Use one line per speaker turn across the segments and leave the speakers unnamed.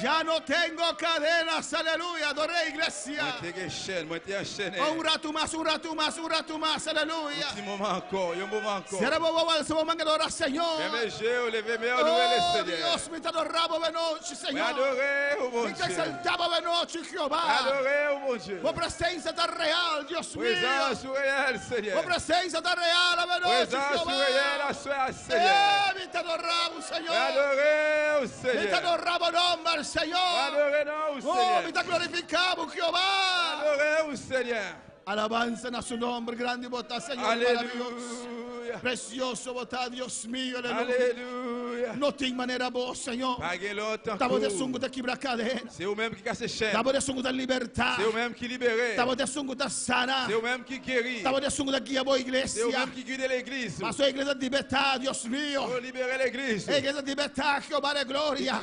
Ya no tengo cadenas, aleluya. Adoré, iglesia. Un rato más, un rato más, un rato más, aleluya. Será ese momento que adorar, Señor. Oh, Dios, me te adoramos de noche, Señor. Me te exaltamos de noche, Jehová. Tu presencia está real, Dios mío. Tu presencia está real, de noche, Jehová. Me te adoramos, Señor. Me te adoramos, nombre, Señor. Oh, me te glorificamos, Jehová. Alabanza a su nombre, grande bota, Señor, maravilloso. Precioso bota, Dios mío, aleluya. No tem maneira boa, Senhor. Estava de sungo de quebrar cadena. Estava de sungo de libertar. Estava de sungo de sanar. Estava de sungo de guiar a boa igreja. Mas a igreja de libertar, Deus mío. A igreja de libertar, Jeová de glória.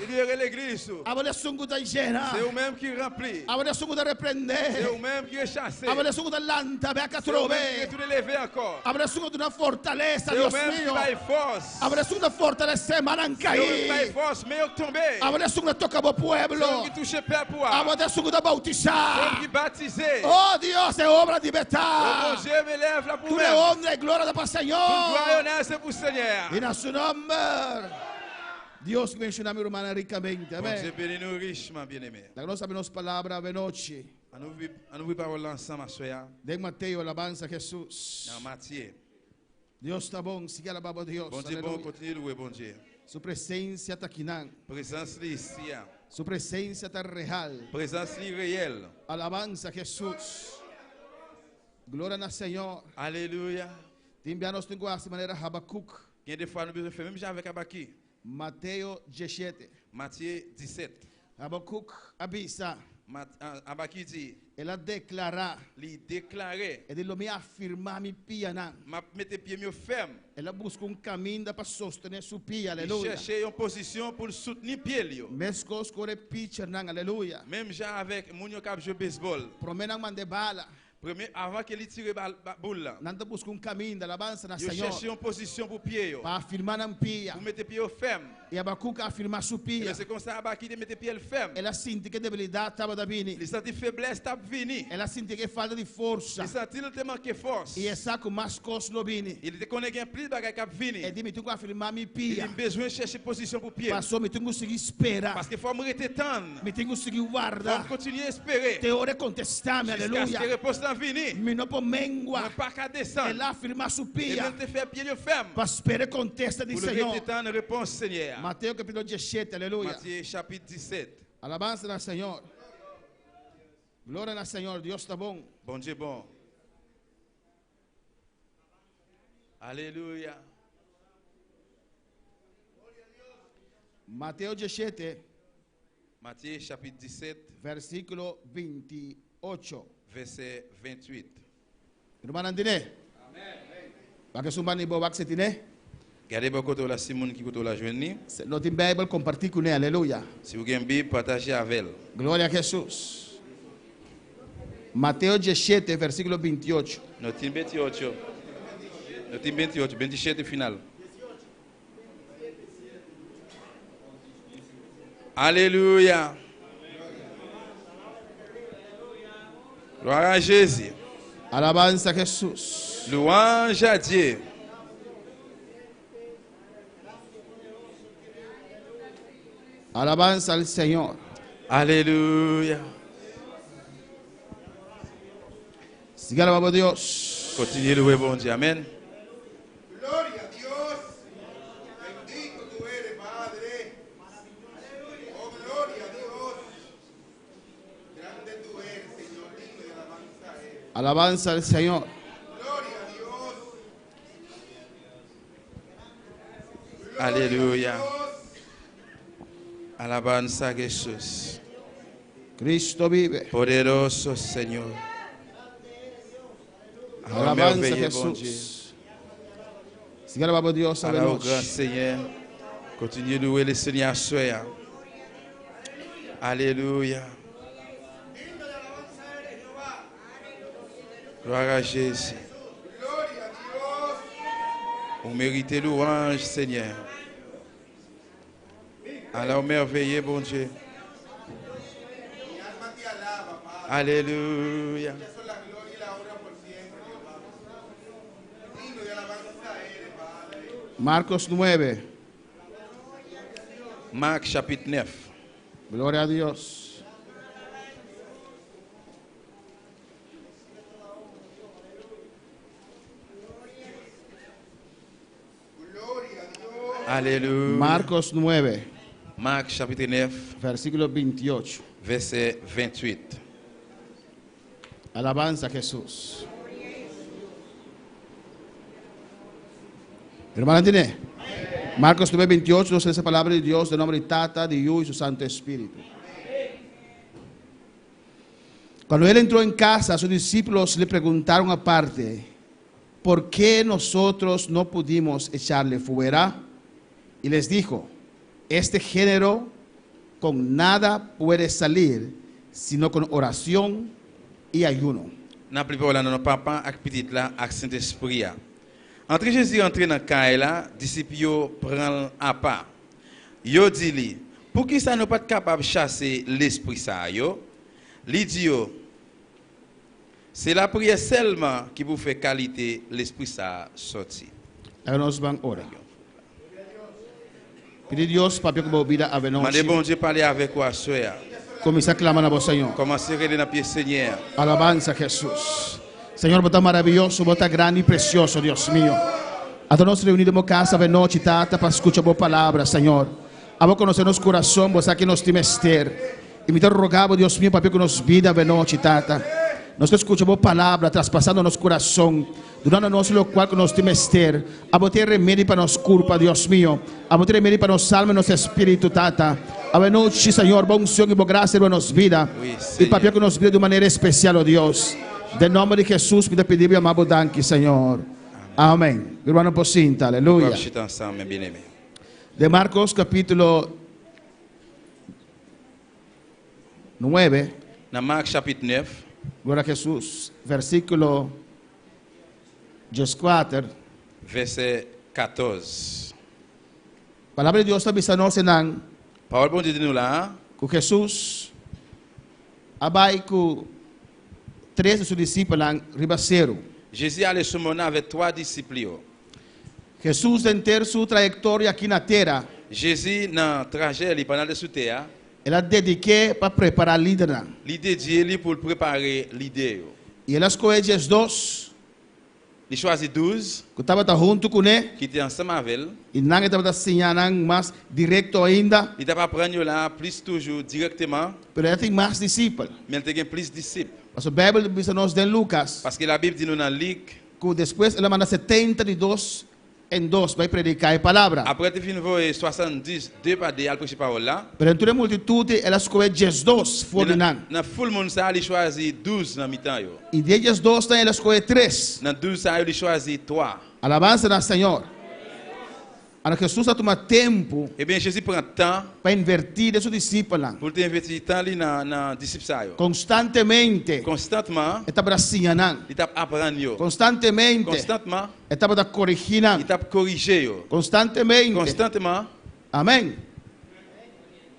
Estava de sungo de gerar. Estava de sungo de repreender. Estava de sungo de lanta, beca trove. Estava de sungo de uma fortaleza, Deus mío. Estava de sungo de fortalecer, Marancaí. Estava de sungo de tocar o pueblo. Estava de sungo de bautizar. Oh, Deus, é obra de libertar. Tu é honra e glória para o Senhor. E na seu nome, Deus que menciona minha irmã ricamente. Amém. La nossa palavra de noite. De Mateus, alabança a Jesus. Deus está bom, siga a palavra de Deus. Sua presença está aqui. Sua presença está real. Alabança a Jesus. Glória ao Senhor.
Aleluia.
Timbianos tem de maneira Habacuc.
Quem de fato não fez já avec Abaki.
Mateus 17.
Matthieu 17.
Habacuc abisa.
Abaki dit.
Ela declara.
Li déclarer.
E ele me afirma mi pia nan.
Ma mette pied mieux ferme.
Ela busca caminho para sostener sua pia. Aleluia.
Chercher une position pour soutenir pied lui.
Mescos corre pitcher nan. Aleluia.
Même já avec mon cap jouer baseball.
Promenam mande bala.
Premier, avant qu'il tire la boule là.
Nanda busca caminho da alabança na Senhor.
Chercher une position pour pied.
Para afirmar na pia.
Vous mettez pied ferme.
E Habacuc afirma sua pia.
C'est comme ça Abaki de mettre pied ferme.
Ela sente que debilidade estava da vini.
Il senti faiblesse estava vini.
Ela sente que falta de força.
Il senti il te manquer force.
E essa com mais costo no vini.
Il te connaît bien plus bagay cap vini.
E dimi tu afirmar mi pia.
Il a besoin de chercher position pour pied.
Passou me tu conseguir esperar.
Parce que faut me rester tendre.
Me tu conseguir guardar.
Faut continuer à espérer.
Te ore contestar, aleluia.
Jusqu'à ce que réponse dans vini.
Me não pomengua.
Não pas qu'à descendre.
Ela afirma sua
Et
pia.
même te faire pied ferme.
Para esperar contesta de Senhor.
Pour rester tendre réponse Seigneur.
Mateus capítulo 17, aleluia.
Matthieu chapitre 17.
Alabança ao Senhor. Glória ao Senhor, Deus está bom.
Bon Dieu bon. Alléluia.
Mateus 17.
Matthieu chapitre 17.
Versículo 28.
Verset 28.
Irmã Andine. Amém. Para que sumbani bo wak setine.
Gardez beaucoup côté la Simone qui côté la journée.
Notre Bible compartilhe com ele, aleluia.
Si vous avez une Bible, partagez avec elle.
Glória a Jesus. Mateus 17, versículo 28.
Notre 28. Notre 28, 27 final. Alléluia. Gloire à Jésus.
Alabança a Jesus.
Louange à Dieu.
Alabança ao Senhor.
Alléluia.
Siga a palavra de Deus.
Continuez louer bon Dieu. Amen.
Gloria a Dios. Bendito tú eres, Padre. Oh, gloria a Dios. Grande tú eres, Señor. Digno de alabanza a Él.
Alabança ao Senhor.
Gloria a Dios.
Alléluia. Alabanza a Jesús.
Cristo vive.
Poderoso Señor.
Alabanza a Jesus. Siga a palavra de Deus.
Alors, grand Seigneur, continue de louer le Seigneur à soi. Alléluia. Gloire à Jésus.
Gloria a Dios.
Vous méritez louange, Seigneur. Alors, merveilleux, bon Dieu. Alléluia.
Marcos 9.
Marc chapitre 9.
Gloria a Dios.
Alléluia.
Marcos 9,
Marc chapitre 9,
versículo 28.
verset 28.
Alabanza a Jesús. Hermana tiene. Marcos 9, 28 nos dice la palabra de Dios, de nombre de Tata, de Hijo y su Santo Espíritu. Cuando él entró en casa, sus discípulos le preguntaron aparte, ¿por qué nosotros no pudimos echarle fuera? Y les dijo, este género con nada puede salir, sino con oración y ayuno.
N'a plus parlé dans papa avec petit là avec Saint-Esprit. Entre Jésus entré dans caille là, disciples yo prend à part. Yo dit li, pour qui ça nous pas capable chasser l'esprit ça yo? Li dit yo, c'est la prière seulement qui vous fait qualité l'esprit ça sorti.
Nos van ora. Pedir Dios para que vos vida a venir.
Mandez bon Dieu parler avec vous soir.
Comienza a clamar a vos, Señor.
Commencez à regarder dans pied Seigneur.
Alabanza a Jesús. Señor, vos estás maravilloso, vos estás grande y precioso, Dios mío. A todos nos reunimos en casa de noche, tata, para escuchar vos palabras, Señor. A vos conocernos corazón, vos aquí nos timester. Y me te rogamos, Dios mío, para que nos vida de noche, tata. Nos escuchamos palabra, traspasando nuestro corazón, dando-nos lo cual que nos timester. A vos te remedio para nos culpa, Dios mío. A vos te remedio para nos alma y nos espíritu, tata. A ver noche, Señor, bom unción y gracia en nos vida. Y para que nos vida de manera especial, oh Dios. De nombre de Jesús, me te pedimos amado danke, Señor. Amén. Hermano Pocinta, aleluya. De Marcos capítulo 9.
Dans Marc chapitre 9.
Gloria a Jesús. Versículo 14.
Verset 14.
Palabra de Dios está avisando en
Parole bon Dieu de nous là.
que Jesús abai com 3 de sus discípulos ribaceiro.
Jésus allait se mener avec 3 disciples.
Jesús de sua trajetória aqui na terra,
Jésus dans trajet li pendant de sous terre.
ela dediquou para preparar líder.
Il dédié pour préparer l'idée.
E ela escolheu os 2
Il choisit 12
que estavam junto com ele.
qui étaient ensemble avec elle.
E não estava assinando mais direto ainda,
Il t'a pas prendre là plus toujours directement,
mas ela tem mais discípulos.
mais il y a plus de disciples.
Mas a Bíblia diz nós de Lucas
Parce que la Bible dit nous dans Luc,
que depois ela manda 72 em 2 vai predicar a palavra.
après tu finis voir 70 2 par 2 al prêcher parole là.
Pero entre a multitude ela escolheu 12 fora não.
Dans full monde ça, il choisit 12 dans mi-temps yo.
E desses 12 ela escolheu 3.
Dans 12 ça, il choisit 3.
Alabança ao Senhor. Ana Jesus a tomar tempo
Eh bien Jésus prend temps
para invertir seus discípulos.
pour t'investir temps li dans disciples ça yo.
Constantemente
Constantement,
estava ensinando.
il t'a apprendre yo.
Constantemente
Constantement,
estava corrigindo.
il t'a corriger yo.
Constantemente.
Constantement,
Amém.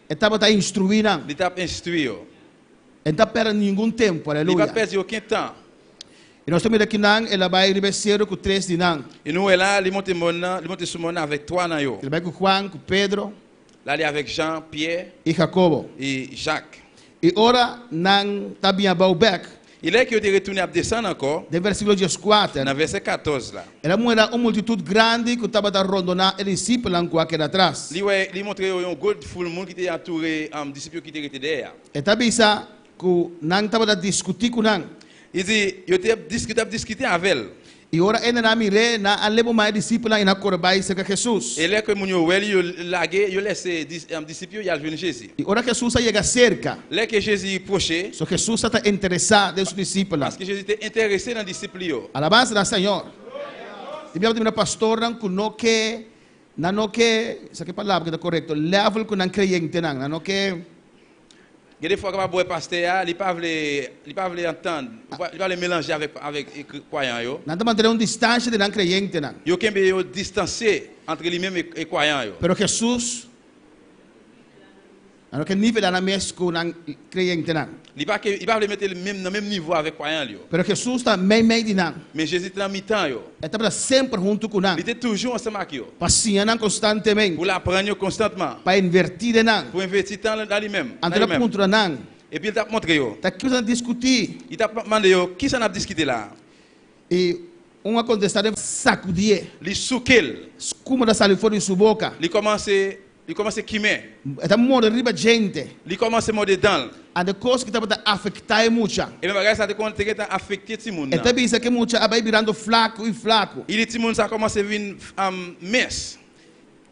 Estava instruindo.
il t'a instruire yo.
Não está perdendo nenhum tempo.
Il
Aleluia.
pas perdre aucun temps.
E nós estamos aqui não, ela vai receber com 3 de não.
Et nous là, il monte sur mon avec 3 nan yo.
Ele vai com Juan, com Pedro
Là il est avec Jean, Pierre
e Jacobo.
et Jacques.
E ora não está bem abaixo.
Il est que de retourner à descendre encore
De versículo 14.
dans verset 14 là.
Era uma multitude grande que estava rondando os discípulos com aquele atrás.
Il montre un gros foule monde qui était entouré disciples qui étaient derrière.
Eta bisa que não estava discutir com não.
Il dit yo te discuter avec elle.
E ora ainda na mire na alebo mais discípulos e na corbai se que Jesus.
Et là que mon yo wel yo lagué yo laissé disciples y a venir Jésus.
E ora Jesus chega cerca.
Là que Jésus proché
So Jesus está interessado nos discípulos.
parce que Jésus était intéressé dans disciples yo.
Alabança ao Senhor. E minha primeira pastora que não que, essa que é a palavra que está correto, level que não crente não que
Il y a des fois que le pasteur il pas veut entendre, il va le mélanger avec croyants yo.
não está mantendo distância de não crente não.
Yo kembe yo distancié entre lui-même et croyants yo.
Pero Jesus Alors que nível na mesco na creyente nan.
Il va le mettre dans le même niveau avec croyant lui.
Pero Jesus está meio de nan.
Mais Jésus était en mi-temps yo.
Estava sempre junto com nan.
Il était toujours ensemble avec eux.
Passinha nan constantemente.
Pour l'apprendre constamment.
Para invertir nan.
Pour investir dans lui-même.
Andra contra nan.
Et puis il t'a montré yo.
Tá que discutir.
Il t'a demandé yo qui ça n'a discuté là.
E contestada sacudir.
Li sukel.
Como da saliu fora de sua boca.
Il commence à quimer.
Está morre riba gente.
Il commence à morder dans.
A de coisa que estava afetar mucha.
Et même bagage ça te compte que tá affecté ti monde.
E também isso que mucha abai virando flaco e flaco.
Il ti monde ça commence à venir mince.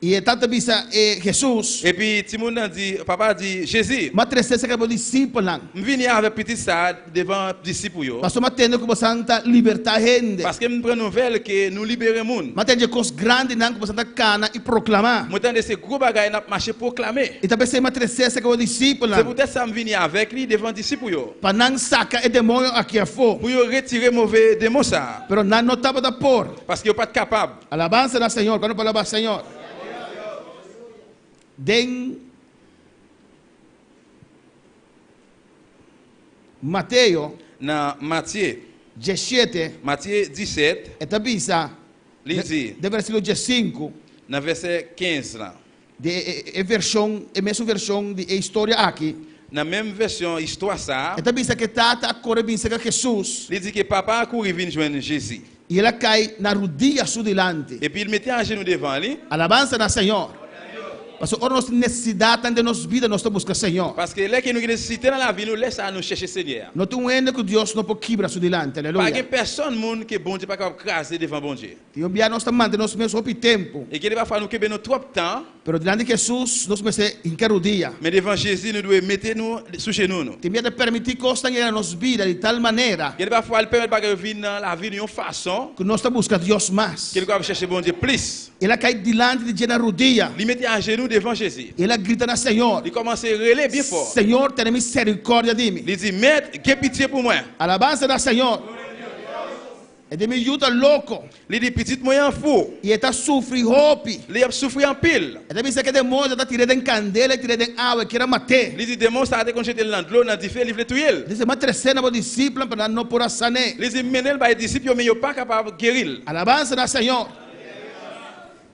E tanta bisa Jesus.
Et puis ti monde dit papa dit Jésus.
Ma tristeza que discípulo lang.
Vini avec petit ça devant disciples yo.
Pastor matende que santa libertar gente.
Parce que me prend nouvelle que nous libérer monde.
Matende coisa grande nang que santa cana e proclamar.
M'entende ces gros bagaille n'a marché proclamer.
E também ma tristeza que discípulo lang.
C'est peut-être ça me vini avec lui devant disciples yo.
Para não saca e demônio aqui a fo.
Pour yo retirer mauvais démon ça.
Pero não notava da por.
Parce que yo pas capable.
Alabança na Senhor, quando palavra Senhor. Den Mateus
Na Matthieu
17 etabisa de versículo 5
na verset 15 lá.
de versão é mesma versão de história aqui.
Na même version histoire ça.
Etabisa que tata acorre bem que Jesus.
Il dit que papa couru vinn joindre Jésus.
E ela cai na rodilha su delante.
Et puis il mettait un genou devant lui.
Alabança na Senhor. Parce que nossa necessidade de nossa vida nós estamos buscando Senhor.
Parce que là que nous nécessitons dans la vie nous laisse à nous chercher Seigneur.
Não tem ainda que Deus não pode quebrar su delante. Aleluia.
Pas que personne monde que bon Dieu pas capable craser devant bon Dieu.
E obviar nós estamos mantendo nosso mesmo tempo.
Et qu'il va falloir nous que nous trop temps.
Pero diante de Jesus nós vamos ser encarudia.
Mais devant Jésus nous devons mettre nous sous genou nous.
Tem de permitir coisas na nossa vida de tal maneira.
Il va falloir permettre bagarre venir dans la vie d'une façon.
Que nós estamos buscando Deus mais.
Qu'il va chercher bon Dieu plus.
Ela cai diante de na rodilha.
Il mettait un genou devant Jésus.
Ela grita na Senhor.
Il commence à relayer bien fort.
Senhor, tenha misericórdia de mim.
Il dit, maître, que pitié pour moi.
Alabança da Senhor. É de me ajuda louco.
Il dit, petit moyen fou.
E está sofrendo hope.
Il a souffert en pile.
É de dizer que demônio está tirando em candela, tirando em água, que era matar.
Il dit, démon, ça a été conjeté dans l'eau, dans différents livres de tuile.
Diz, mas trecena o discípulo para não por sané.
Il dit, menez les disciples, mais ils ne sont pas capables de guérir.
Alabança da Senhor.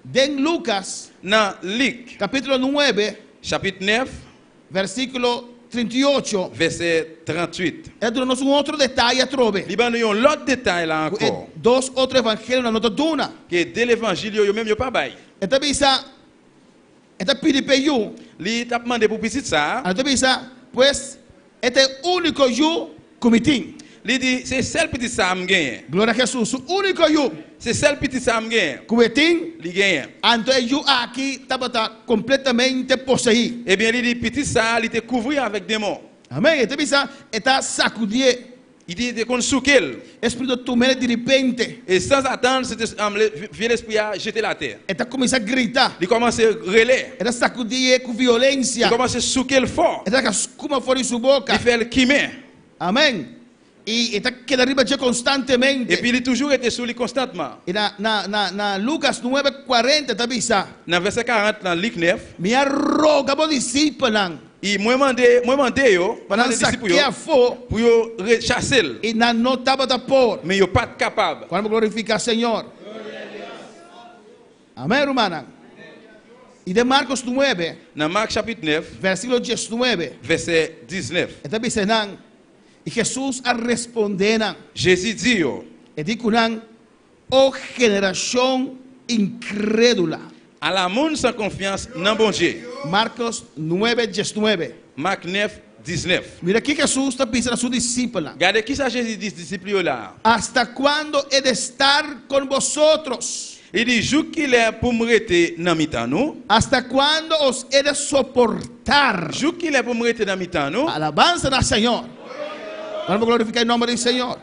Den Lucas,
Dans Luc,
capítulo 9,
chapitre 9,
versículo 38.
verset 38.
É do nosso outro detalhe a trove.
Il y a un autre détail là encore.
Dois outros evangelhos na nota duna.
Que dès l'évangile, ils même pas bail.
Eta bisa, eta pedi peyu.
Il t'a demandé pour petit ça.
Eta bisa, pues, este único you comitim.
Il dit, c'est celle petit ça me gagne.
Glória a Jesus, o único you
C'est celle petit ça me gagne.
comitim.
Il gagne.
Então you aqui estava completamente possuído.
Eh bien, il dit, petit ça, il était couvert avec démons.
Amém. Eta bisa, eta sacudir.
Il dit, il était souquel.
Espírito tomé de repente.
Et sans attendre, c'était vieux l'esprit a jeté la terre.
Eta começa a gritar.
Il commence à relayer.
Eta sacudir com violência.
Il commence à souquer fort.
Eta como fora de sua boca.
Il fait le quimer.
Amém. E está que arriba constantemente.
Et puis il a toujours été sur lui constamment.
E na Lucas 9:40 está bisa.
Dans verset 40, dans Luc 9,
Me arroga bo discípulo.
il m'a demandé yo, pendant les disciples yo, pour yo chasser.
E na notava da por.
Mais yo pas capable.
Quando glorificar Senhor. Amém, irmã. E de Marcos 9,
Dans Marc chapitre 9,
versículo 19.
verset 19.
Está bisa nang e Jesus a responder nang.
Jésus dit yo,
E dico nang, oh geração incrédula.
à la monde sans confiance dans bon Dieu.
Marcos 9:19.
Marc 9, 19.
Mira que Jesus está pensando a sua discípula.
Regardez qui ça Jésus dit disciples là.
¿Hasta cuándo he de estar con vosotros?
Il dit jour qu'il est pour me rester dans mi-temps nous.
¿Hasta cuándo os he de soportar?
Jour qu'il est pour me rester dans mi-temps nous.
Alabanza al Señor. Vamos a glorificar el nombre del Señor.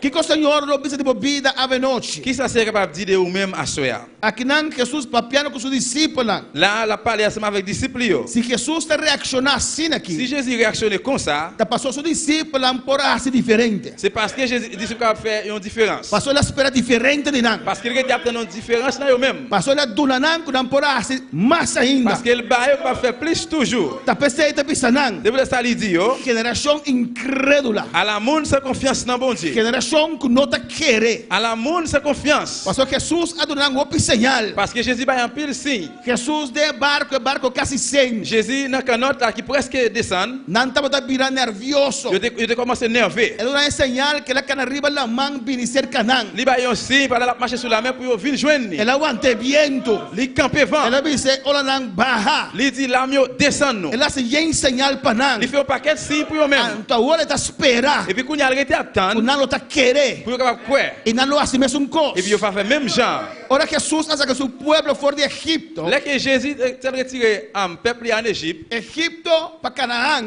¿Qué cosa el Señor lo dice de vida a noche?
Qui ça c'est capable de dire ou même à soir?
Aqui não Jesus papiando com seus discípulos.
Là, la parlé ensemble avec les disciples.
Se Jesus está reaccionando assim aqui,
Si Jésus réactionnait comme ça,
tá passou seus discípulos por assim diferente.
c'est parce que Jésus les disciples ont fait une différence.
Passou ele espera diferente de nós.
Parce qu'il a une différence dans eux-mêmes.
Passou ele dunanan com não por assim mais ainda.
Parce que le bail va faire plus toujours.
Tá pensando tá pensando.
Depois ça lui dit yo,
Geração incrédula.
à la monde sans confiance dans bon Dieu.
Geração que não tá querer.
À la monde sans confiance.
Passou Jesus a donar um señal.
Parce que Jésus va en pile signe.
Jesus de barco quase sem.
Jésus dans canotte là qui presque descend.
Não estava tá virando nervioso.
Il a commencé à nerver.
Ele dá um señal que ele can arriba la mão bini ser Canaan.
Il va un signe pour aller marcher sur la mer pour venir joindre.
Ele aguante viento.
Il campe vent.
Ele dice, "Ola nang baha."
Il dit la mieux descend nous.
Ele hace um señal para nang.
Il fait un paquet de signes pour eux-mêmes.
Então agora tá espera.
Et puis quand il a arrêté à
O
attendre,
nalo tá querer.
pour capable quoi.
E nalo assim mesmo
Et puis il va faire même genre.
Ora Jesus hace que seu pueblo for de Egipto.
Là que Jésus s'est retiré en peuple en Égypte,
Egipto para Canaã.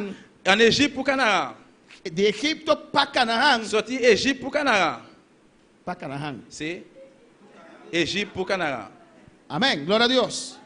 en Égypte pour Canaan.
De Egipto para Canaã.
Sorti Égypte pour Canaan.
Para Canaã.
C'est Égypte pour Canaan.
Amém. Glória a Deus.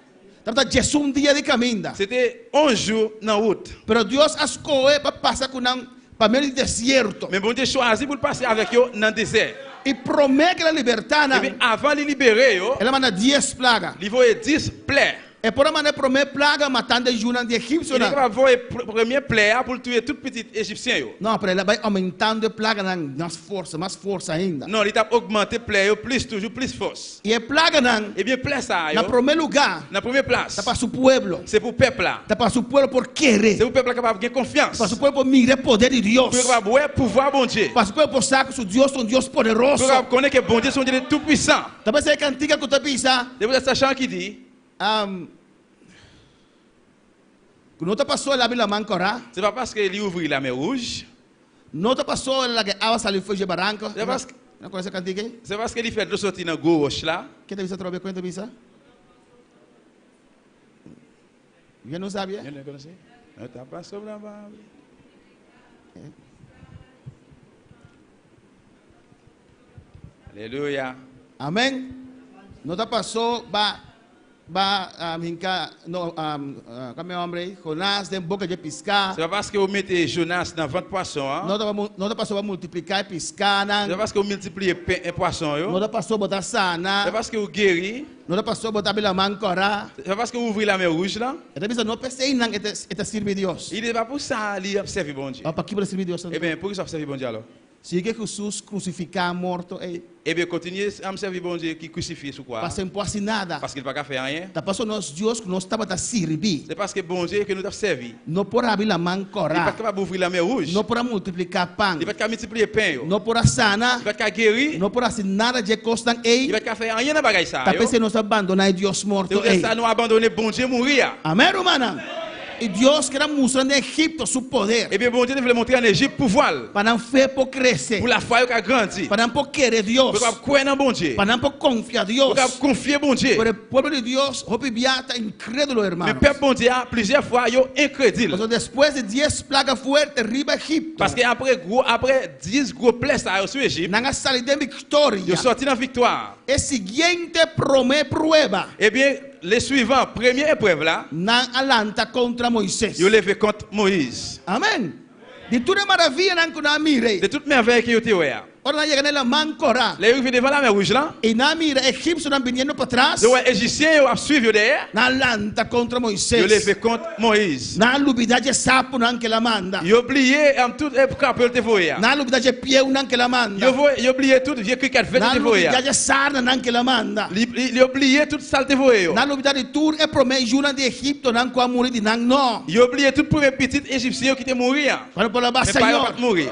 Então, Jesus dia de caminho.
C'était 11 jours dans la route.
Pero Deus escolheu para passar com nang para meio do deserto.
Mais bon Dieu choisi pour passer avec eux dans le désert.
E promete que ele libertar
Et
nang.
puis avant de libérer,
Ele manda 10 plagas.
il voyait 10 plaies.
E por uma promete plaga matando os judeus de Egipto.
Il est capable de voir le premier plaie pour tuer tout petit Égyptien.
Não, pero ele vai aumentando a plaga nas força, mais força ainda.
Non, il a augmenté plaie plus, toujours plus force.
E a plaga não,
Et bien, plaie ça,
na primeiro lugar,
na première place,
tá para seu pueblo.
c'est pour le peuple là.
Tá para seu pueblo por querer.
C'est pour le peuple capable de confiance.
Para seu pueblo por mirar o poder de Deus.
Pour capable de pouvoir bon Dieu.
Para seu pueblo por saber que seu Deus é um Deus poderoso.
Pour capable connaître que bon Dieu son Dieu tout puissant.
Talvez seja cantiga que tu pensa,
Depois essa chant qui dit,
não te passou lá pela mancora,
c'est pas parce qu'il ouvre la mer rouge,
não te passou lá que a água saiu foi de barranco.
c'est parce,
Não conhece a cantiga?
c'est parce qu'il fait de sortir dans gauche là.
Quem te pensa trobe quando pensa? Eu não sabia.
Je ne connais pas. T'as pas sobre la barre. Alléluia.
Amém. Não te passou como é o nome? Jonás de boca de pescar.
C'est pas parce que vous mettez Jonas dans 20 poissons. Hein?
Não te passou para multiplicar e pescar.
C'est pas parce que vous multipliez pain et poisson.
Não te passou botar sana.
C'est parce que vous guérissez.
Não te passou botar pela mancora.
C'est parce que vous ouvrez la mer rouge là.
Então pensa, não pensei não é servir Deus.
Il n'est pas pour ça qu'il observe bon Dieu.
Para que para servir Deus?
Eh bien, pour qu'il observe bon Dieu alors?
Se que Jesus crucificar morto,
Eh bien, continuez à me servir bon Dieu qui crucifie sur quoi?
Passei por assim nada.
Parce qu'il ne va pas faire rien.
Tá passou nós Deus que nós estava a servir.
C'est parce que bon Dieu que nous avons servi.
Não por abrir a
Il n'est pas
mancora.
capable d'ouvrir la mer rouge.
Não por multiplicar pão.
Il va pas multiplier pain.
Não por sana.
Il va pas guérir.
Não por assim nada de costan
Il va pas faire rien dans bagaille ça.
Tá pensando nós abandonar Deus morto.
C'est ça nous abandonner bon Dieu mourir.
Amém, irmã? E Deus quer mostrar no Egito seu poder.
Eh bien, bon Dieu voulait montrer en Égypte pouvoir.
Para não fé por crescer.
Pour la foi qui a grandi.
Para não por querer Deus.
Pour croire dans bon Dieu.
Para não por confiar Deus.
Pour confier bon Dieu.
Por o povo de Deus, hope biata incrédulo, irmão.
Mais peuple bon Dieu plusieurs fois yo incrédule.
Mas depois de 10 plagas fortes riba Egipto.
Parce que après 10 gros plaies ça sur Égypte.
Nanga salida vitória.
Yo sorti dans victoire.
E seguinte prueba.
Eh bien, les suivants, première épreuve là,
Nan alanta contra Moisés.
yo levé contre Moïse.
Amém. De toda maravilha nan kuna mire.
De toute merveille que yo te voyez.
Ora na chega nela mancora.
Les arrivés devant la mer rouge là.
E na mira Egipto nan vindo para trás.
Les Égyptiens yo a suivi yo derrière.
Na alanta contra
Yo
Moisés.
levé contre Moïse.
Na lubidade sapo nan que la manda.
Yo oublié en tout épreuve yo te voyez.
Na lubidade pieu nan que la manda.
Yo oublié tout vieux cricket fait
Na
te voyez.
lubidade sarna nan que la manda.
Yo oublié tout sale te voyez.
Na lubidade tour e promete juna de Egipto nan kwa muri di nan no.
Yo oublié tout premier petit Égyptien qui était mourir.
Quando pela
Mais
bassa
pas
yo.
pas mourir.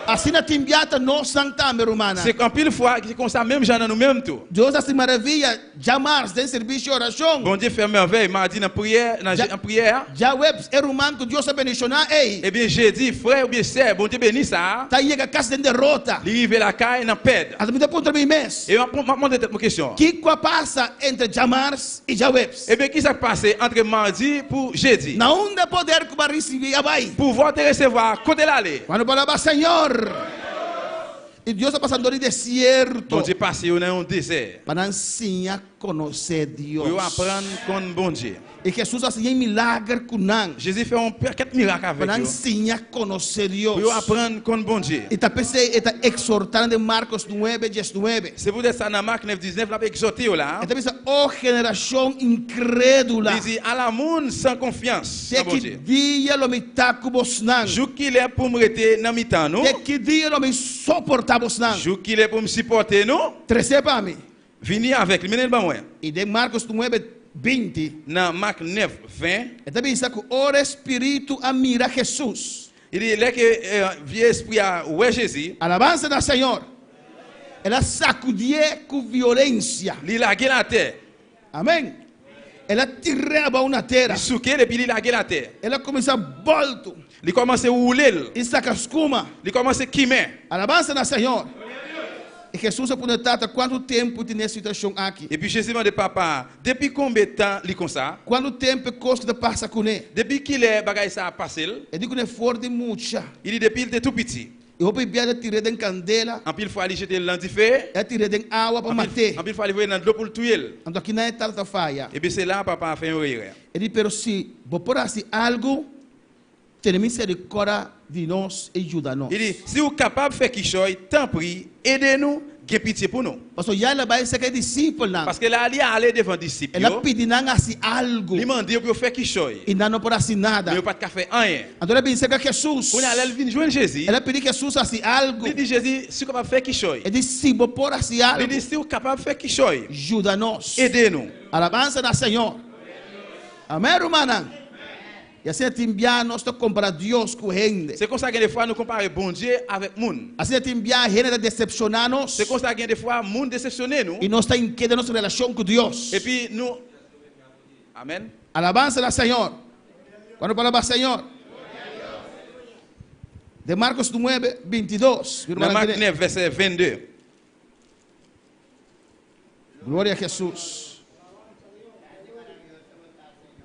Assim na timbiata no santa romana.
C'est qu'en pile fois qui comme ça même gens nous même tout.
Deus assim maravilha, jamais tem serviço de oração.
Bon Dieu fait merveille, mardi dans prière, en prière.
Já webs é romano que Deus sabe mencionar, ei.
Eh bien j'ai dit frère ou bien sœur, bon Dieu bénit ça.
Tá aí a casa de derrota.
Livre la caille dans perd.
As me contra mim mes.
Et on m'a demandé cette question.
Que quoi passa entre Jamars e Jawebs?
Eh bien qui s'est passé entre mardi pour jeudi?
Na onde poder que vai receber abai.
Pouvoir te recevoir côté l'aller.
Quando palavra Senhor. E Deus está passando no deserto.
Bon Dieu passe dans un désert.
Para ensinar a conhecer Deus.
Pour apprendre con bon Dieu.
E Jesus fazia um milagre com nós.
Jésus fait un paquet de miracles avec
Para
eux.
ensinar a conhecer Deus.
Pour apprendre con bon Dieu.
E está exortando em Marcos 9:19.
C'est pour ça dans Marc 9:19 là exhorté là.
Então pensa, oh geração incrédula.
Il dit à la monde sans confiance.
Te que dia lo me tá com vos nan.
Jou qu'il est pour me rester dans mi-temps nous.
Te que dia lo me suportar vos nan.
Jou qu'il est pour me supporter nous.
Trece para mim.
Venir avec lui, menez le bon.
E de Marcos 9:20.
Dans Marc 9:20.
Então pensa que o Espírito a mira Jesus.
Il dit là que vieux esprit a ouais Jésus.
Alabança do Senhor. Ela sacudia com violência.
Il lagué la terre.
Amém. Ela tirava uma terra.
Il souquait et puis il lagué la terre.
Ela começa volto.
Il commence à rouler.
E saca escuma.
Il commence à quimer.
Alabança do Senhor. E Jesus perguntou quanto tempo tem nessa situação aqui.
Et puis Jésus m'a dit papa, depuis combien de temps il comme ça?
Quanto tempo custa passar com ele?
Depuis qu'il est bagay ça a passé.
Eu digo que forte mucha.
Il dit depuis il était tout petit.
Eu vou pedir tirer de candela.
En pile fois il jeter dans du feu.
É tirer de água para matar.
En pile fois il voyer dans de l'eau pour le tuer.
Então aqui não é tarta faia.
Et puis c'est là papa a fait un erreur.
Ele pero se vou por assim algo, tem misericórdia de nós e ajuda-nos.
Il dit si vous êtes capable de faire quelque chose, tant pis, aidez-nous. Get pitié pour nous.
Parce que ela vai ser discípulo não.
Parce que là il aller devant disciples.
Ela pedi não assim algo.
Il m'a dit pour faire quelque chose.
E não por assim nada.
Mais pas de faire rien.
Então ela pensa que Jesus.
Quando ela vient joindre Jésus.
Ela pedi que Jesus assim algo.
Il dit Jésus, si vous capable de faire quelque chose.
Ele disse se vou por assim algo.
Il dit si vous capable de faire quelque chose.
Ajuda-nos.
Aidez-nous.
Alabança do Senhor. Amém, irmã. E assim enviar nós to comparar Deus com gente.
C'est comme ça que des fois nous comparer bon Dieu avec monde.
Assim enviar gente decepcionar nós.
C'est comme ça que des fois monde déceptionner nous.
E nós está em queda nossa relação com Deus.
Et puis nous Amen.
Alabança do Senhor. Quando falava Senhor. De Marcos 9:22.
Marc 9 verset 22.
Glória a Jesus.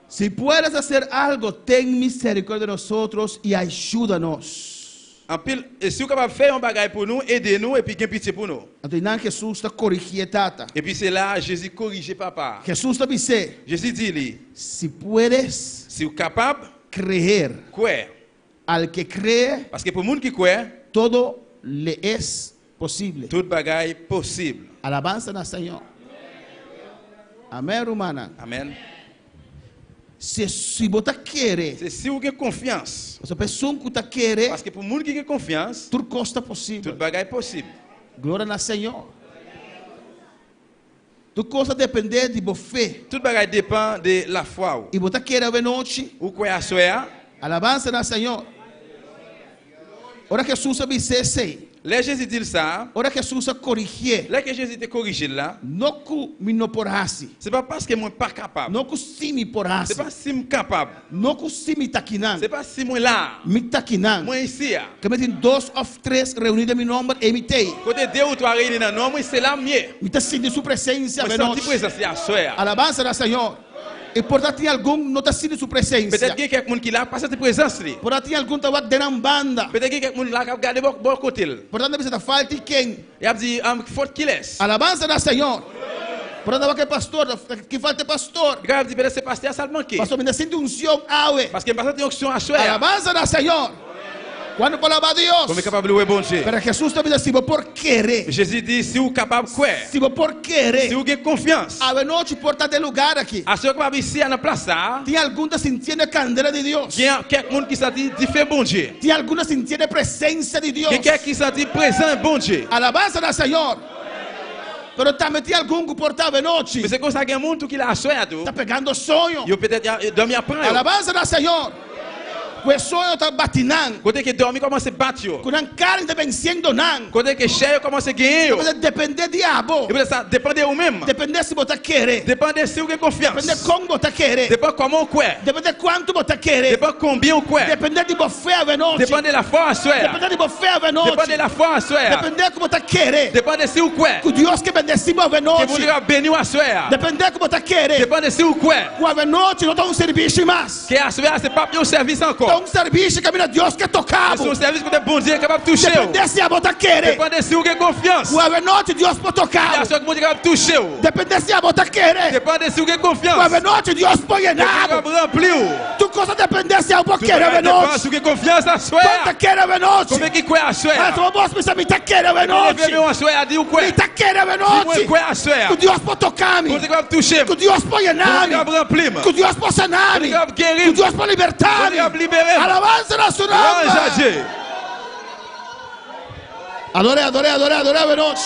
Si puedes hacer algo, ten misericordia de nosotros y ayúdanos.
En pile, et si vous capable faire un bagage pour nous, aidez-nous et puis gain pitié pour nous.
Então Jesus está corrigindo tata.
Et puis c'est là Jésus corrige papa.
Jesus está dizendo,
Jésus dit lui,
si puedes,
si vous capable
creer,
croire.
al que cree,
Parce que pour monde qui croit,
todo le es posible.
tout bagage possible.
Alabanza al Señor. Amén, hermana.
Amen.
Se você quer,
C'est si vous avez confiance.
se a pessoa que quer,
Parce que pour monde qui a confiance,
tudo costa
tout
possível.
bagage possible.
Glória ao Senhor. Tudo costa depender de você.
Tout bagage dépend de la foi.
E você quer a noite,
Ou croire à soi.
alabança ao Senhor. Ora que Jesus disse sei.
Là Jésus dit ça.
Ora que Jesus corrige.
Là que Jésus te corrige là.
Não que me não porasi.
C'est pas parce que moi pas capable.
Não que se me porasi.
C'est pas si moi capable.
Não que se me taquinan.
C'est pas si moi là.
Me taquinan.
Moi ici.
Que me tem 2 ou 3 reunidos em meu nome, emitei.
Côté 2 ou 3 réunis dans nom, moi c'est là mieux.
Me está sentindo sua presença,
Moi senti présence à soi.
alabança ao Senhor. E portanto tem algum não está sentindo sua presença.
Peut-être qu'il y a quelqu'un qui là pas cette présence là.
Portanto tem algum tá dando banda.
Peut-être qu'il y a quelqu'un là qui regarde bon côté.
Portanto você tá falta de quem?
Il a dit faute qu'il laisse.
Alabança ao Senhor. Portanto que pastor, que falta pastor.
Il a dit peut-être c'est pasteur ça manqué.
Pastor me sente unção awe.
Parce que pasteur tem onction à soi.
Alabança ao Senhor. Quando falava Deus.
Como é capable de louer bon Dieu.
Para Jesus também disse, se você por querer.
Jésus dit si vous capable quoi?
Se você por querer.
Si vous avez confiance.
A noite porta de lugar aqui.
À ce capable ici na place ça.
Tem algum que sentindo a candeira de Deus.
Il y a quelqu'un qui senti fait bon Dieu.
Tem algum que sentindo a presença de Deus.
Quelqu'un qui senti présent bon Dieu.
Alabança ao Senhor. Pero também tem algum que portava noite.
Mais c'est comme ça qu'il y a un monde qui l'a sonhé tout.
Está pegando sonho.
Yo peut-être dormi après.
Alabança ao Senhor. O sonho está batinando.
Côté que dormi commence à battre yo.
Quando a carne está vencendo não.
Côté que cheio commence à gagner yo.
Você depender de diabo.
Et ça dépend de vous-même.
Depender se você querer.
Dépend de si vous avez confiance.
Depender como você querer.
Dépend comment vous croyez.
Depender quanto você querer.
Dépend combien vous croyez.
Depender de você a noite.
Dépend de la foi à soi.
Depender de você a noite.
Dépend de la foi à soi.
Depender como você querer.
Dépend de si vous croyez.
Que Deus que bendecimos a
Que
noite.
vous direz béni à soi.
Depender como você querer.
Dépend de si vous croyez.
Que a noite não está serviço mais.
Que à soi c'est pas un service encore.
Está serviço que mina Deus quer tocar.
É um serviço que o bom Dieu é capaz de toucher.
Depende se a bota querer.
Depende se você tem confiança.
O avenote Deus pode tocar.
É só que o bom Dieu é capaz de toucher.
Depende se a bota querer.
Depende se você tem
O
confiança.
avenote Deus pode
É
nada.
capaz de remplir.
Tu coisa depende se a bota
Tu
querer
vai depender
avenote.
se você tem confiança na sua.
Quanta querer avenote.
Como é que é a sua?
Ah, tu posso pensar me tá querer
Ele
avenote.
vê uma sua de o que?
Me tá querer
Como
avenote.
é a sua?
Que Deus pode tocar me.
Como é que vai toucher?
Que Deus pode
Como é
nada.
que vai remplir?
Que Deus pode sanar me.
Como é que vai
Que
guérir?
Deus pode libertar me.
Como é que vai liberar?
Alabança na sua
Glória a
nome.
Dieu.
Adore, adore, adore, adore avenote.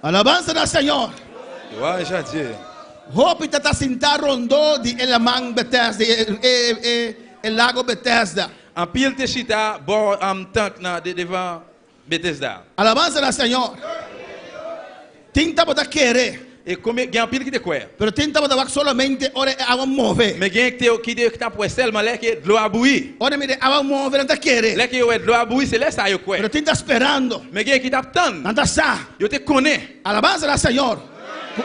Alabança na Senhor.
Glória a Dieu.
Hope está sentar rondou de Elamang Bethesda, el lago Bethesda.
En pile te chita bord am tank na devant Bethesda.
Alabanza na Senhor. Tinta botar querer,
E como gen pile que te quoi?
pero tinta botar solamente ora agua mover.
Mais gen que ta pour seulement là que de l'eau a bouilli.
Ora mire agua mover anta querer,
Là que yo de l'eau a bouilli c'est là ça yo quoi.
pero tinta esperando,
Mais gen qui t'attend.
anta sa.
Yo te connais.
Alabanza na Senhor.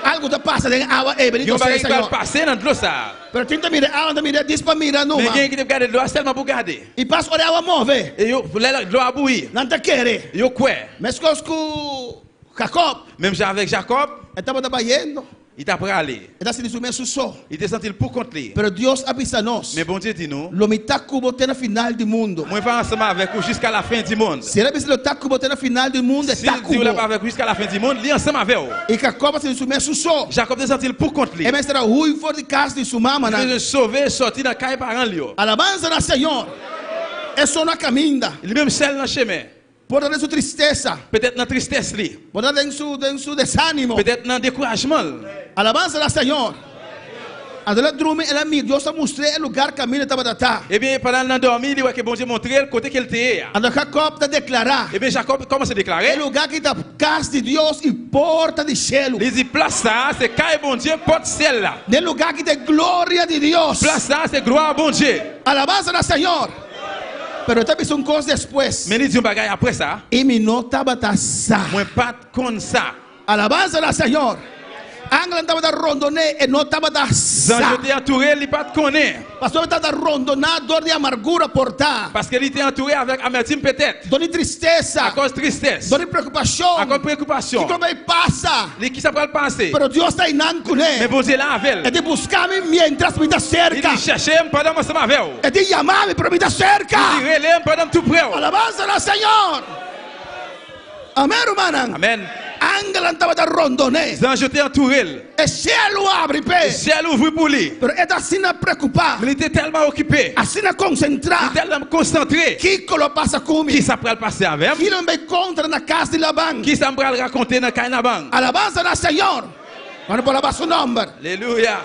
Algo te passa de agua bendito
Yo
sea
va
el
va
Señor.
passer dans de l'eau ça.
Pero tinta mire agua, mire dispa mira
Mais
numa.
gen qui te garder de l'eau seulement pour garder.
E passa ora agua mover.
Et yo là de l'eau a bouilli.
Nanta querer.
Yo quoi?
Mas cosco Jacob,
Même avec Jacob,
estava trabalhando.
il t'a pris aller.
Está se disumir su só.
Il te senti pour contre lui.
Pero Deus avisa nós.
Mais bon Dieu dit nous,
Lo mita cubo na final do mundo.
moi pas ensemble avec vous jusqu'à la fin du monde.
Se ele avisa lo tá cubo na final do mundo,
Si
está
Dieu
cubo.
là pas avec vous jusqu'à la fin du monde, lui ensemble avec vous.
E Jacob se disumir su só.
Jacob te senti pour contre lui.
E mestra rui for de casa de sua mama na.
Il veut sauver, sortir dans caille parents lui.
Alabanza na Senhor. É só na caminda.
Il même seul dans le chemin.
Pode ter sua tristeza.
Peut-être dans tristesse lui.
Pode ter su desânimo.
Peut-être dans découragement.
Alabanza na Senhor. Adela drume ela me Deus a mostrar o lugar caminho estava datá.
Eh bien, pendant qu'il dormi, il voit que bon Dieu montrer le côté qu'il était.
Anda Jacob ta declarar.
Eh bien, Jacob commence à
É
déclarer.
lugar que está casa de Deus e porta de cielo.
Il dit, place ça, c'est caille bon Dieu, porte ciel là.
É lugar que tem glória de Deus.
Place ça, c'est gloire bon Dieu.
Alabanza na Senhor. Pero também são coisas depois.
Mais il dit un bagage après ça.
E me nota batassa.
Moi, pas comme ça.
Alabanza na Senhor. Angela estava da rondonê e não estava da
Quand
sa.
je t'ai entouré, il pas te connaît.
Pastor estava da rondonar dor de amargura portar.
Parce qu'il était entouré avec amertume peut-être.
Dor de
À
tristeza.
cause de tristesse.
Dor de preocupação.
À cause de
Que
préoccupation.
como é passa.
Les qui s'apprennent penser.
Pero Deus está inando com
Mais
ele.
bon Dieu là avec
É
elle.
de buscar-me mientras me está
Il
cerca.
dit, cherchez-moi pendant que je suis avec vous.
É de chamar-me para me estar
Il dit,
cerca.
relève pendant tout près.
Alabanza na Senhor. Amém, irmã.
Amen.
Angela estava da rondonê.
Quand je t'ai entouré,
E cielo abre
le
pé.
ciel ouvre pour lui.
Pero é assim na preocupar.
Mais il était tellement occupé,
Assim na
il
concentrar.
était tellement concentré.
Kiko lo passa
Qui
comigo.
s'apprend le passer avec
Que não me encontra na casa de Labão.
Qui s'apprend le raconter dans Kainaban.
Alabanza na Senhor. Quando por lá seu nome.
Alléluia.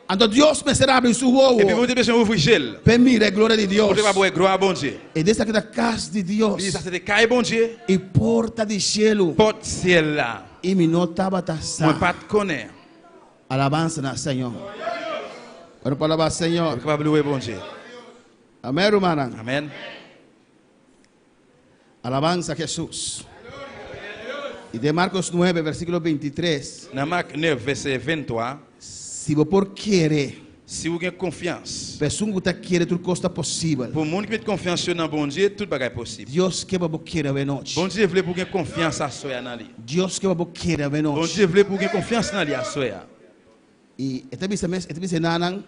Ando Deus me será abrir su
Et puis
ovo.
vous devez ouvrir Gilles.
Permire a glória de
Vous
Deus.
devez avoir gloire à bon Dieu.
E dessa aqui da casa de
Il
Deus.
dit, ça c'est des cailles bon Dieu.
E porta de cielo.
Porte ciel là.
E me notava
Moi
taça.
pas te connais.
Alabanza na Senhor. Quando por lá
Je
Senhor.
suis capable de louer bon Dieu.
Amém, irmã.
Amen.
Alabanza a Jesus. E de Marcos 9, versículo 23.
Dans Marc 9, verset 23,
Se você por querer,
si vous avez confiance,
pessoa que quer tudo costa possível.
pour le monde qui met confiance dans bon Dieu, tout bagage est possible.
Deus quer você querer a noite.
Bon Dieu voulait pour gagner confiance à soi dans lui.
Deus quer você querer a
Bon
noite.
Dieu voulait pour gagner confiance dans lui à soi.
E até bisa nanang,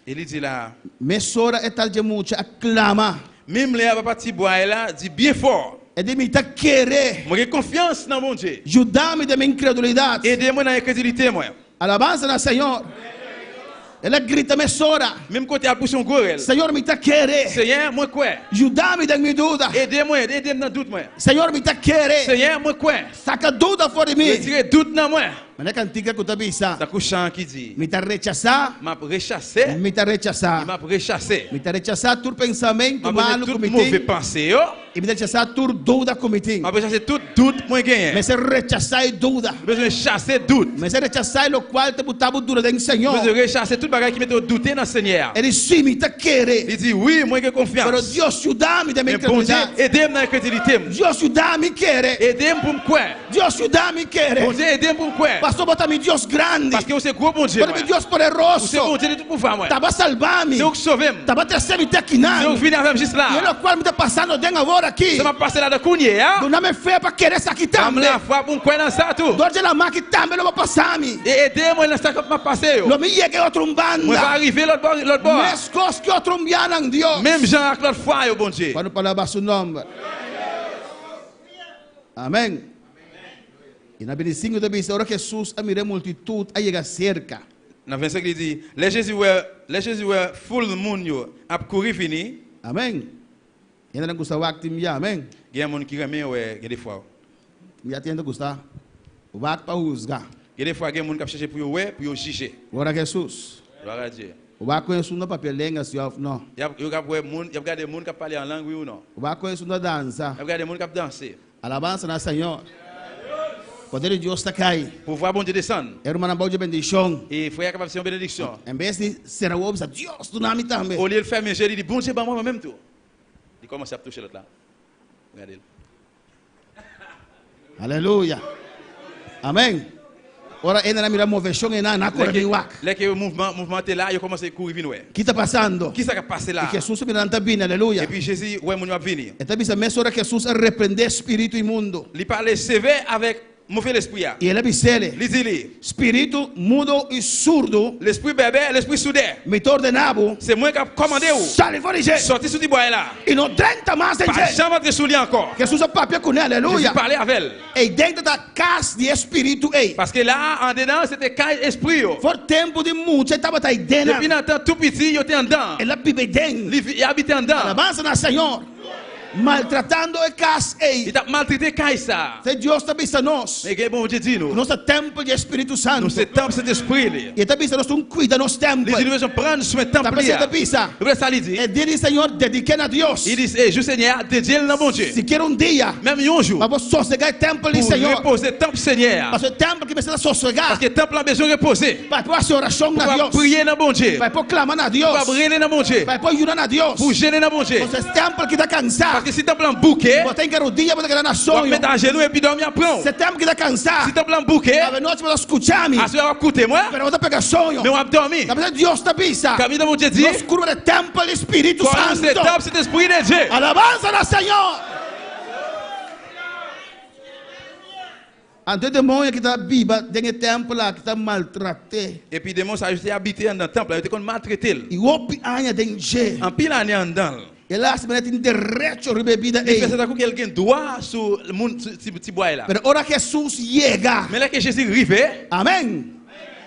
Il dit là,
mesora etal de mucha aclama.
même les papa petit bois là, dit bien fort.
É de me tá querer.
Moi j'ai confiance dans mon Dieu.
Ajudar-me da minha incredulidade.
Aidez-moi dans l'incrédulité moi.
Alabança na Senhor. Ela grita mesora.
Même côté à pousser un gorel.
Senhor me tá querer.
Seigneur, moi quoi?
Ajudar-me da minha dúvida.
Aidez-moi dans doute moi.
Senhor me tá querer.
Seigneur, moi quoi?
Saca dúvida fora de mim.
Retirez doute dans moi.
Mana cantica que tu bisa.
Ça couchant qui dit.
Me tá rechazar.
M'a rechassé.
Me tá rechazar.
M'a rechassé.
Me tá rechazar tout pensamento
M'a
malo
tout
cometido.
mauvais pensée yo.
E me tá rechazar tout dúvida cometido.
M'a rechassé tout doute moi gagné.
Me se rechazar e dúvida.
Besoin chasser doute.
Me se rechazar lo qual te botava dura dentro Senhor.
Besoin rechasser tout bagage qui mette douter dans Seigneur.
Ele sim me tá querer.
Il dit oui, moi j'ai confiance.
Pero Deus ajuda-me da minha
Mais bon Dieu,
incredulidade.
aidez-moi dans la crédulité.
Deus ajuda-me querer.
Aidez-moi pour me croire.
Deus ajuda-me querer.
Bon Dieu, aidez-moi pour me croire.
Pastor, bota-me Deus grande.
Parce que vous êtes gros bon Dieu.
Bota-me Deus
Vous êtes
poderoso.
bon Dieu de tout pouvoir moi.
Tava salvar-me.
C'est vous qui sauvez.
Tava trazer-me até aqui
C'est
não.
vous qui venez avec juste
E
là.
ele qual me tá passando dentro agora aqui.
Ça m'a passé là de Kounié, hein?
Do nome fé para querer essa aqui
Comme
também.
la foi pour me croire dans ça tout.
Dor de la mão que também não vai passar-me.
Et aidez-moi dans ça que m'a passé yo.
Não me llegue outro
Moi va
banda.
arriver l'autre bord.
Mes coisas que outro mbianang Deus.
Même Jean avec l'autre foi yo bon Dieu.
Quando palavra seu nome. Amém. E na 25 da vez, a hora que Jesus a mirar multitud a chegar cerca.
Dans 25 il dit les Jésus were full monde yo a courir fini.
Amém. E ainda não custa o acto de amém.
Il y a monde qui remet ouais, des fois.
Me atende custa. O acto para juzgar.
Il y a des fois il y a monde qui chercher pour ouais pour juger.
Agora Jesus.
Gloire à Dieu.
O acto conhece uma papelenga se off não.
Il y a des monde qui parler en langue oui ou non.
O acto conhece uma dança.
Il y a des monde qui danser.
Alabança na Senhor. Poder de Deus está cai.
Pour voir bon Dieu descendre.
Era uma boa de bendição.
Et il faut capable de faire une bénédiction.
Em vez de ser o obsa, Deus do nome também.
Au lieu de faire manger, il dit bon Dieu bah moi même tout. Il commence à toucher l'autre là. Regardez.
Aleluia. Amém. Ora ainda não mira movimento e na cor de wak.
Là que le mouvement est là, il commence à courir venir.
Que está passando?
Qui ça qui a passé là?
E Jesus me está vindo, aleluia.
Et puis Jésus ouais mon va venir.
Então bisa mesmo hora que Jesus repreender espírito imundo.
Il parlait sévère avec mauvais esprit.
E ele bisele.
Il dit
Espírito mudo e surdo.
l'esprit bébé, l'esprit soudé.
Me ordenavo.
C'est moi qui a commandé ou.
Sale fora de
Sorti sous du bois là.
e não 30 mais de
Pas
gente.
jamais entrer sous lui encore.
Jesus a papia com ele,
Jésus
aleluia.
parlait avec elle.
E dentro da casa de espírito ei.
Parce que là en dedans c'était caille esprit yo.
For tempo de muito, estava aí dentro.
Depuis dans tout petit, il était en dedans.
Ela vive dentro.
Il habitait en dedans.
Alabança na Senhor. Maltratando a casa ei.
Il a maltraité caille ça.
Se Deus está bisa nós.
Mais que bon Dieu dit nous.
Nosso templo de Espírito Santo.
Nous c'est temple cet esprit là.
E está bisa nós cuida nosso templo.
Les gens prennent soin temple
Está
là.
bisa.
Le ça lui dit.
E dire Senhor, dediquei a Deus.
Il dit je Seigneur dédié le bon Dieu.
Se quer dia,
Même un jour.
mas vou sossegar o templo de
Pour
Senhor.
reposer temple Seigneur.
Mas o templo que precisa sossegar.
Parce que temple a besoin de reposer.
Vai pôr a oração na
Pour
Deus.
prier dans bon Dieu.
Vai pôr clamar na Deus.
Pour brûler dans bon Dieu.
Vai pôr jurar na Deus.
Pour gêner dans bon Dieu.
Mas esse templo que está
Parce
cansado.
que si temple en bouquet,
Você quer o dia, você quer na
on
sonho.
mettre à genoux et puis dormir après.
Esse templo que está
Si
cansado.
temple en bouquet,
A noite você escutar-me.
à ce moment écoutez moi,
Pero você pega sonho.
mais on va dormir.
Na verdade, Deus está bisa.
Comme dans mon Dieu dit,
Nós curva de templo do Espírito
quand
Santo.
c'est temple, c'est l'esprit de Dieu.
Alabança na Senhor. Ante demônio que está viva, tem tempo lá que está maltraté.
Et puis démon ça juste habité dans le temple, il était comme maltraité.
E o pianha tem G.
En pile année en dedans.
E lá se mete em direito de bebida.
Il fait ça que quelqu'un doit sur le monde petit bois là.
Pero ora Jesus chega.
Mais là que Jésus arrivé,
Amém.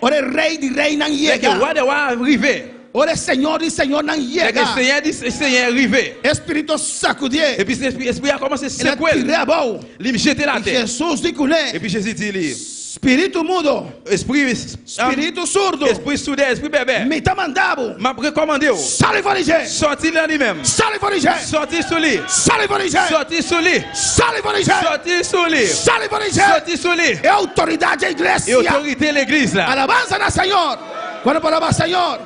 Ora rei de rei não
là que
chega.
roi de roi arrivé.
Ora Senhor de Senhor não
Là que
chega.
Seigneur dit Seigneur arrivé.
Espírito sacudir.
Et puis l'esprit a commencé à
Ele
secouer.
tira a bola.
Il me jetait la
E
tête.
Jesus diz com
Et
ele.
puis Jésus dit lui,
Espírito mudo. Espírito surdo.
Esprit soudé, esprit bébé.
Me tá mandado.
M'a recommandé au.
Sale fora de gente.
Sorti là lui-même.
Sale fora de gente.
Sorti sur lui.
Sale fora de gente.
Sorti sur lui.
Sale fora de gente.
Sorti sur lui.
Sale fora de gente.
Sorti sur lui.
É autoridade da
Et
igreja.
autorité de l'église là.
Alabança na Senhor. Quando a palavra Senhor.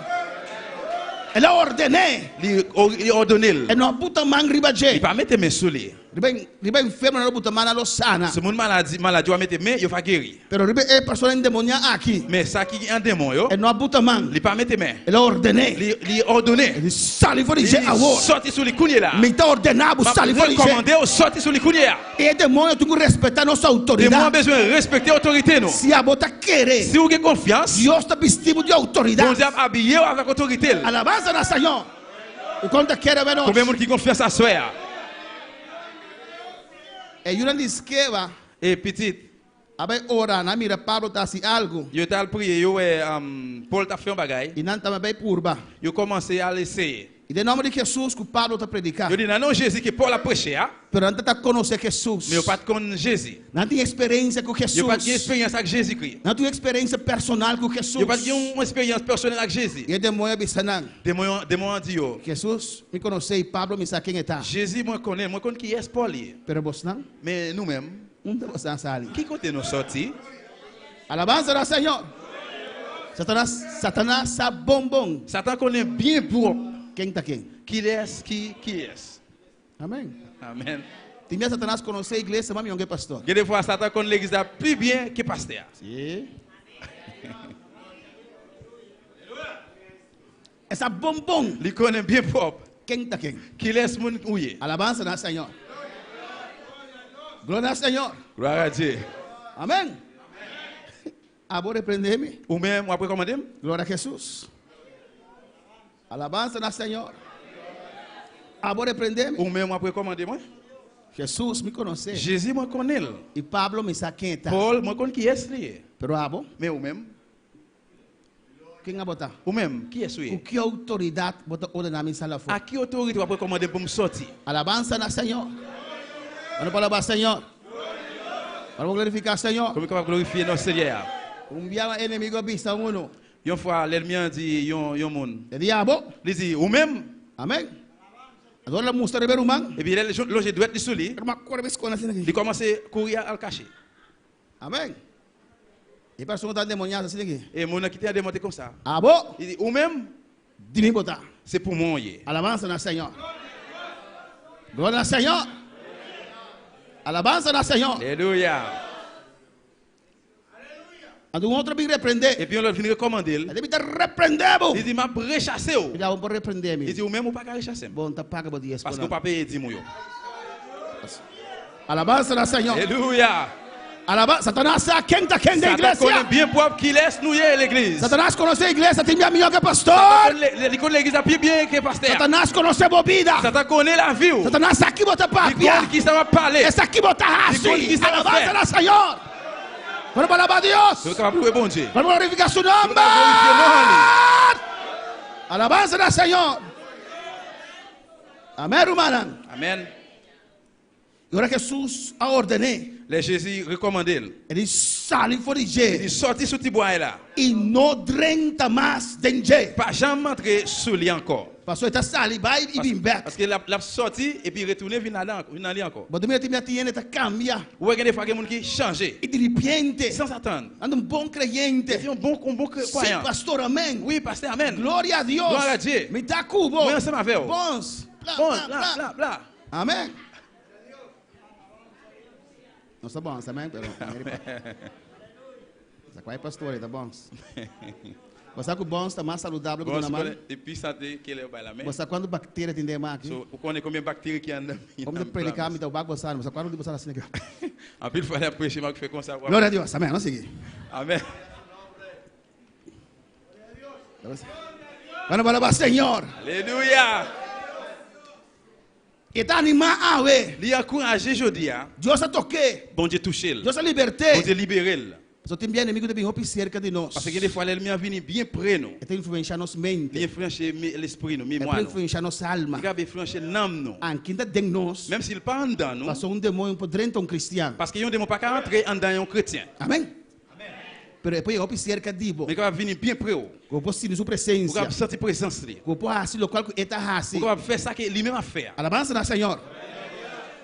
Ele ordené.
Il ordonné.
E não puta mangriba
Il
je.
va mettre mes sous lui.
Riba enfermo não puta mana lo sana.
Ce monde maladie va mettre mes, il va guérir.
Pero riba é pessoa endemoniada aqui.
Mais ça qui est un démon yo,
E não puta man.
il pas mettre mes.
Ele ordené.
Il ordonné.
Ele sale fora de
Il
gente agora.
sorti sur les couniers là.
Me tá ordenado sale fora de gente.
Commandé au sorti sur les couniers là.
E demônio tem que respeitar nossa
Et moi
autoridade.
besoin de respecter l'autorité nous.
Se a bota querer.
Si vous avez confiance,
Deus está vestido de
vous
autoridade.
êtes habillé avec autorité.
Alabança na Senhor. E quando quer ver nós.
Combien de monde qui confiance à soi?
E uma esquerda.
Et petit,
Abai ora na mira Pablo tá assim algo.
yo t'ai prié, yo Paul t'a fait un bagage.
E não também bem purba.
Yo commencé à laisser.
E de nome de Jesus que Pablo está predicando.
Yo dis non Jésus que Paul a prêché a.
Pero não está conhecer Jesus.
Mais yo pas connait Jésus.
Não tem experiência com Jesus.
Yo pas de expérience avec Jésus-Christ.
Não tem experiência personal com Jesus.
Yo pas de une expérience personnelle avec Jésus.
E demônio bisanang.
Démon dit yo.
Jesus me conhece e Pablo me sabe quem está.
Jésus moi connais qui est Paul.
Pero vos não?
Mais nous-mêmes,
Onde você está ali?
qui côté nous sorti?
Alabanza ao Senhor. Satanás sabe bom.
Satan connaît bien pour
Quem está quem?
qui est qui est.
Amém.
Amen.
Tinha Satanás conhecer a igreja, mas não é pastor.
Il y a des fois Satan connaît l'église plus bien que pasteur.
Sim. Essa bom.
Il connaît bien propre.
Quem está quem?
Qui laisse mon ouiller.
Alabanza ao Senhor. Glória ao Senhor.
Gloire à Dieu.
Amém. Vou repreender-me.
Ou même, moi, après commander?
Glória a Jesus. Alabanza ao Senhor. Vou repreender-me.
Ou même, moi, après commander, moi?
Jesus me conhece.
Jésus, moi, connais.
E Pablo me sabe quem está.
Paul, moi, connais qui est lui.
Pero abo,
Mais ou même,
quem abota?
ou même, qui est
O
lui?
que autoridade bota ordenar me sala fora?
À qui autorité après commander pour me sortir?
Alabanza ao Senhor. Vamos para o Senhor. Vamos glorificar o Senhor.
Comment on va glorifier notre Seigneur?
Dia inimigo bisa uno.
Une fois, l'ennemi a dit, yon moun.
Le diabo.
Il dit, ou même,
Amém. Agora la mostra de rumang.
et puis, il doit être sous lui.
Mas corre bis kona sini.
Il commence à courir à le cacher.
Amém. E para sontar demoniado assim aqui.
Et mon a quitté à démonter comme ça.
Abo.
Il dit, ou même,
Dimi bota.
c'est pour moi.
Alabanza ao Senhor. Glória ao Senhor. Alabanza ao Senhor.
Alléluia.
Ando outro me repreender.
Et puis, on l'a fini de recommander.
Ele deve te repreender.
Il dit, m'a rechassé.
Ele vamos para repreender
Il
me.
dit, ou même, ou pas qu'à rechasser.
Bom, tá paga bo dias.
Parce qu'on ne peut pas payer 10 millions.
Alabanza ao Senhor.
Alléluia.
Alabanza. Satanás sabe quem está quem da
Satan connaît
igreja.
bien propre qui laisse nous l'église.
Satanás conhece a igreja, tem minha melhor que pastor.
Il connaît l'église plus bien que pasteur.
Satanás conhece a bebida.
Satan connaît la vie.
Satanás aqui bota
Il
papia.
connaît qui ça va parler.
Esse aqui bota raça.
Ele que sabe
Alabanza ao Senhor. Vamos para a Deus.
C'est capable de bon Dieu.
Vamos glorificar seu nome. Alabanza ao Senhor. Amém, irmão.
Amen.
E agora Jesus a ordené.
Les Jésus recommandé.
Ele saiu fora de
Il
jeito.
dit sorti sous Tibois là.
E não drenta mais dentro.
Pas jamais entrer sous lui encore.
Pastor está sali vai e vem back.
Parce que l'a sorti et puis retourner venir là encore.
Mas também tem minha tá cambia.
Ou il y a des fois que gens qui changer
E de repente,
sans attendre.
anda
Et
bom
puis
creyente.
un bon
Sim,
croyant.
pastor, amém.
Oui, pasteur, amen.
Glória a Deus.
Glória a Deus.
Me dá cubo.
Moi ensemble avec vous.
Bons.
Bon, là, là.
Amém. Não está bom, amém? Essa qual é pastor, tá bom? Você sabe que o bom está mais saudável que o normal?
Et puis santé qu'il est là mais.
Você sabe quando bactéria tem dentro aqui?
So, vous connaissez combien de bactéries qui y a dans
Como de predicar, me dá o bago você sabe quando você assim aqui.
En plus, il fallait prêcher, mais fait comme ça.
Glória a Deus, amém. Vamos seguir.
Amen.
Vamos para o Senhor.
Alléluia.
E tá animar a ver.
Il a encouragé aujourd'hui.
Deus a toqué.
Bon Dieu touché.
Deus a
Bon
liberté.
Dieu libéré.
Só tem bien inimigo de vir roupa cerca de nós.
Parce que des fois, l'ennemi a venu bien près nous.
E tem influenciar nossa mente.
Il influence l'esprit, nous,
E
mémoire.
tem
nous.
influenciar nossa alma.
Il a influencé l'âme. nous.
Anquinda dentro nós.
Même s'il pas en dedans nous.
Passou demônio por dentro cristiano.
Parce qu'il y a un démon pas qu'à entrer en dedans un chrétien.
Amém? Pero depois roupa cerca de bo.
Mais il va venir bien près.
Ko posso sentir sua
Pour
presença.
qu'il sentir présence.
Ko posso assim local que eta hasi.
Pour qu'il faire ça qu'il lui-même a fait.
Alabança ao Senhor.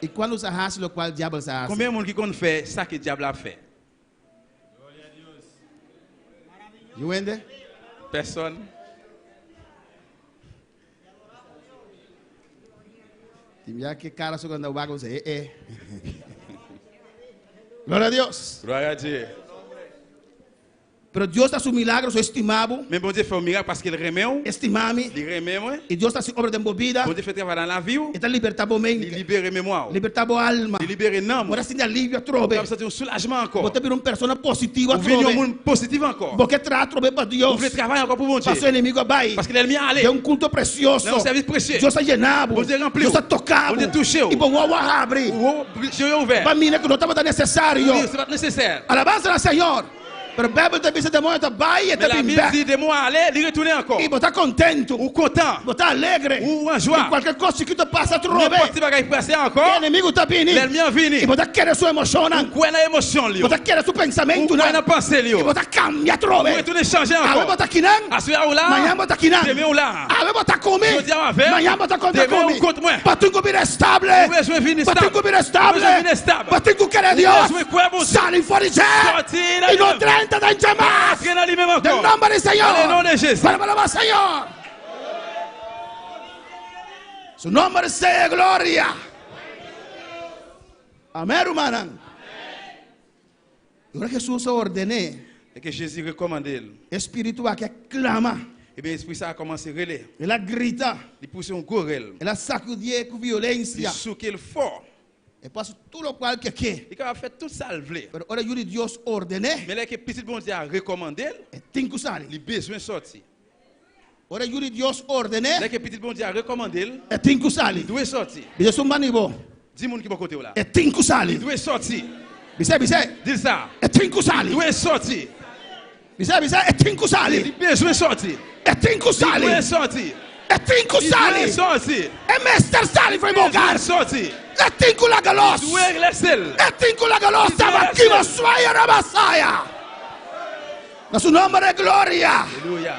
E quando se hasi local diabo se hasi.
Combien de monde qui compte faire ça que le diable a fait?
You entende?
Personne.
Tinha que cara só quando o bago você Glória a Deus.
Gloire à Dieu.
Pero Deus está su milagro, su estimado.
Mais bon Dieu fait un miracle parce qu'il remet.
Estimame.
Il remet moi.
E Deus está su obra de movida.
Bon Dieu fait travailler dans la vie.
Está libertado
Il
mente.
libère mémoire.
Libertado alma.
Il libère l'âme.
Agora sim alívio a
Il
trobe.
va sentir un soulagement encore.
Você vira uma pessoa positiva a
Vous venez un
trobe.
monde positif encore.
Porque traz trobe para
Vous
Deus.
voulez travailler encore pour bon Dieu.
Passou o inimigo vai.
Parce que l'ennemi a allé.
É culto precioso.
Não, serviço précieux.
Deus está llenado.
Bon Dieu rempli.
Deus está tocado.
Bon Dieu touché.
E bom, o abre.
Je suis ouvert.
Para mim, que não estava necessário.
Oui, c'est pas nécessaire.
Alabança ao Senhor. Pero Bible te dice demônio tá vai e
Mais la
tá
Bible dit démon aller, il retourner encore.
E botar contento.
Ou content.
Botar alegre.
Ou en joie.
E qualquer coisa que tu passa tu robe.
N'importe bagay passer encore.
O inimigo tá vindo.
L'ennemi vini.
E botar querer sua emoção.
Ou na émotion li.
Botar querer seu pensamento.
Ou na pensée li.
E botar cambia tu robe.
Ou retourner changer
Ave
encore.
botar kinang.
Assoya ou là.
Manhã botar kinang.
Demain ou là.
Ave botar comer.
Jodi a avec.
Manhã botar contra
Demain
comer.
ou contre moi.
Batungo vir estable.
Besoin vini
Batungo
stable.
vir estable.
Besoin vini stable.
Batungo querer Deus.
Besoin quoi bon.
Sai fora de
Sorti là.
E no 30 da chamar.
Entre dans lui-même
Del
encore.
nombre del Señor.
Dans le nom de Jésus.
Para Señor. Su nombre sea gloria. Amén, hermana. Ahora Jesús ordenó.
Et que Jésus recommande.
Espíritu que clama.
Et bien l'esprit ça a commencé à relayer.
Ela grita.
Il pousse un gorel.
Ela sacudir com
Il
violência.
souque fort.
E passa tudo o qual que quer.
Il a fait tout ça le vle.
Pero ora Yuri Dios ordené.
Mais là que petit bon Dieu a recommandé,
E tem que usar.
il besoin sortir.
Ora Yuri Dios ordené.
Là que petit bon Dieu a recommandé,
E tem que usar.
il doit sortir.
Bise sumbani bo.
Dis moun qui bon côté là.
E tem que usar.
Il doit sortir.
Bise.
Dis ça.
E tem que usar.
Il doit sortir.
Bise. E tem que usar.
Il besoin sortir.
E tem que usar.
Il doit sortir.
E tem que
Il
usar.
doit sortir.
E Mr. Sally foi
Il doit
bogar.
sortir.
E tem que la galos.
Il doit laisser.
E tem que la galos. Estava aqui na sua rabasaia. Na seu nome é glória.
Alléluia.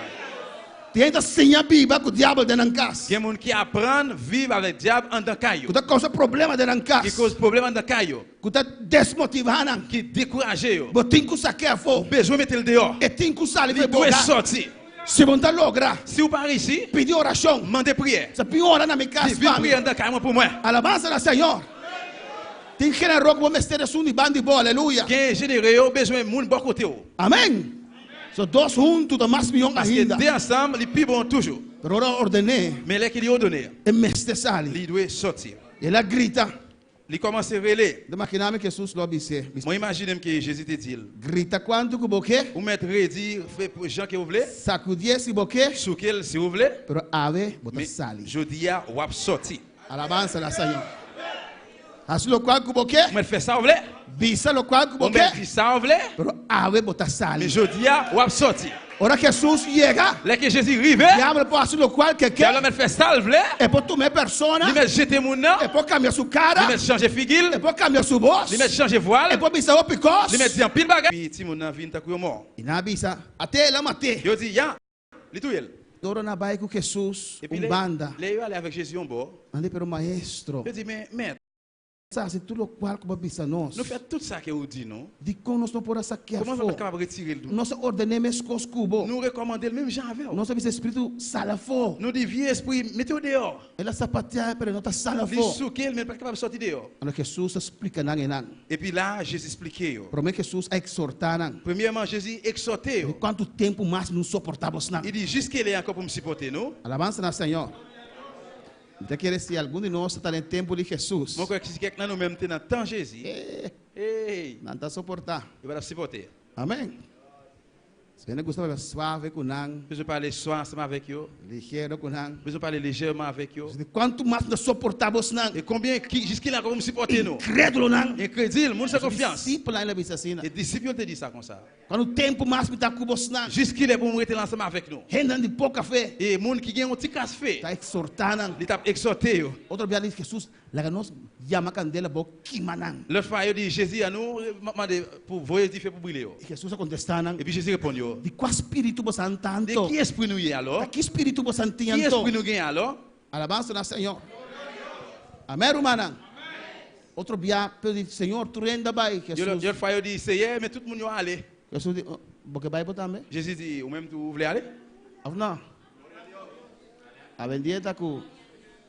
Tem que senha Bíblia com o diabo dentro da casa.
Il y a des gens qui apprennent à vivre avec le diable en tant caillou.
Que causa problema dentro da
Qui
casa.
cause problème en tant caillou.
Que está desmotivando.
Qui décourage.
Mas tem que saquear fogo.
Besoin de mettre le dehors.
E tem que usar
Il
ele
doit
bogar.
sortir.
Se você não logra,
Si vous parlez ici,
pedir oração.
demandez prière.
Você piora na minha casa.
Vive prière dans le caillou pour moi.
Alabança ao Senhor. Tem que querer rogo, vou mestre de sundi bandi boa, aleluia.
Quem généreux a besoin de moun bon côté.
Amém. So dois juntos, dá mais milhão
Parce que
ainda.
deux ensemble, les plus bon toujours.
Pero ora ordenei.
Mais les qui lui ont donné,
E mestre sali.
il doit sortir.
Ela grita.
Il commence à relayer.
De maquiname que Jesus lo bise.
Moi, imagine que Jésus te dit,
Grita quanto que boque.
vous mettez ready, fait pour gens que vous voulez,
Sacudir se boque.
sous quel si vous voulez,
Pero ave bota
mais
sali.
je dis à ou sortir.
Alabança ao Senhor. Assim lo qual que boque.
Vous mettez fait ça, vous voulez,
Bisa lo qual que
vous
boque.
mettez ça, vous voulez,
Pero ave bota
mais
sali.
je dis à ou sortir.
Ora Jesus chega.
Là que Jésus arrive,
Diabo pode lo qual que
il
quer.
va mettre fait ça, vous voulez,
E pode tomar persona.
il met jeter mon nom,
E pode cambiar sua
il
cara.
met changer figure,
E pode cambiar sua voz.
il met changer voile,
E pode bisa o picos.
il met dire pile bagage. Puis si mon nom vient ta couille mort.
E na bisa. Até ela mate.
Il dit, ya, il tout elle.
Toro na baia com Jesus.
Et puis
Banda.
là, il allé avec Jésus en bas.
Ali pelo maestro.
Il dit, mais maître,
Ça c'est tout le qual que bisa nós.
nous faisons tout ça que vous dites, non?
Di com nós não pode saquear
Comment vous êtes
fogo.
capable de retirer le doute?
Nós ordenemos cos cubo.
Nous recommandons le même genre avec vous.
Nós sabemos espírito sala fogo.
Nous disons, vieux esprit, mettez-vous dehors.
Ela sapateia para nós sala
Les
fogo.
souquets, mais pas capable de sortir dehors.
Ano Jesus explica nangenan.
Et puis là, Jésus expliquait.
Promete Jesus a exortar nan.
Premièrement, Jésus exhortait.
E quanto tempo mais não suportamos nan.
Il dit, jusqu'à est encore pour me supporter, nous.
Alabança na Senhor. Então quer se algum de nós está no tempo de Jesus.
Mon frère, si quelqu'un nous même dans le temps Jésus, hey,
Não está suportar.
il va supporter.
Amém. Se você gosta de suave com nan,
Je parler soir ensemble avec eux.
ligeiro com nan.
Je parler légèrement avec eux.
Quanto mais nós suportamos nan.
Et combien, jusqu'à là, encore pour me supporter, nous.
Incrédulo nan.
Incrédule, monde sans confiance.
Discípulo ainda bisa assim.
Les disciples te dit ça comme ça.
Quando o tempo mais me está com você nan.
Jusqu'il est pour me rester ensemble avec nous.
Rendam de pouca fé.
Et monde qui gagne un petit casse fait,
Está exortando.
il t'a exhorté.
Outro dia diz Jesus, lá nós chama candela bo kimanan.
L'autre fois, il dit Jésus à nous, pour voyer du feu pour brûler.
E Jesus a contestando.
Et puis Jésus répond,
De qual espírito você
de
tanto?
qui esprit nous y est alors?
Da que espírito você
Qui
tanto?
esprit nous gagne alors?
Alabança na Senhor. Amém, irmã? Outro dia, pedi, Senhor, tu renda vai. Jesus.
L'autre fois, il dit c'est mais tout le monde y est allé.
Jesus dit, porque vai botar me?
Jésus dit, ou même tu voulais aller?
Ah, não. A vendia tá com.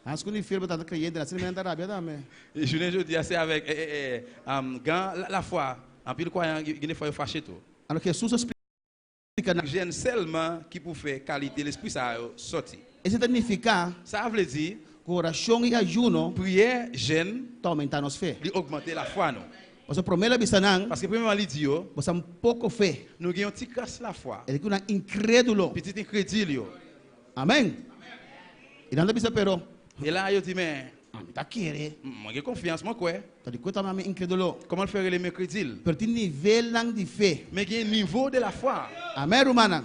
As que filho tá creyente, assim me andar rabia também.
Et je ne dis c'est avec la foi. En plus, quoi, il faut fâcher tout.
Alors que Jesus explica na.
J'aime seulement qui peut faire qualité l'esprit ça sorti.
Isso significa
Ça veut dire
que oração e ayuno
prière jeûne,
tá aumentando nossa fé.
il augmenter la foi non.
Você primeiro bisanang,
Parce que premièrement il dit yo,
você um pouco fé.
nous gagnons petit casse la foi.
Ele que um incrédulo.
Petit incrédule yo.
Amém. E não bisa pero.
Et là il dit mais Moi j'ai confiance moi quoi. Comment faire les mercredis?
Petit nível de fé.
Mais il y a un niveau de la foi.
Amém, romana.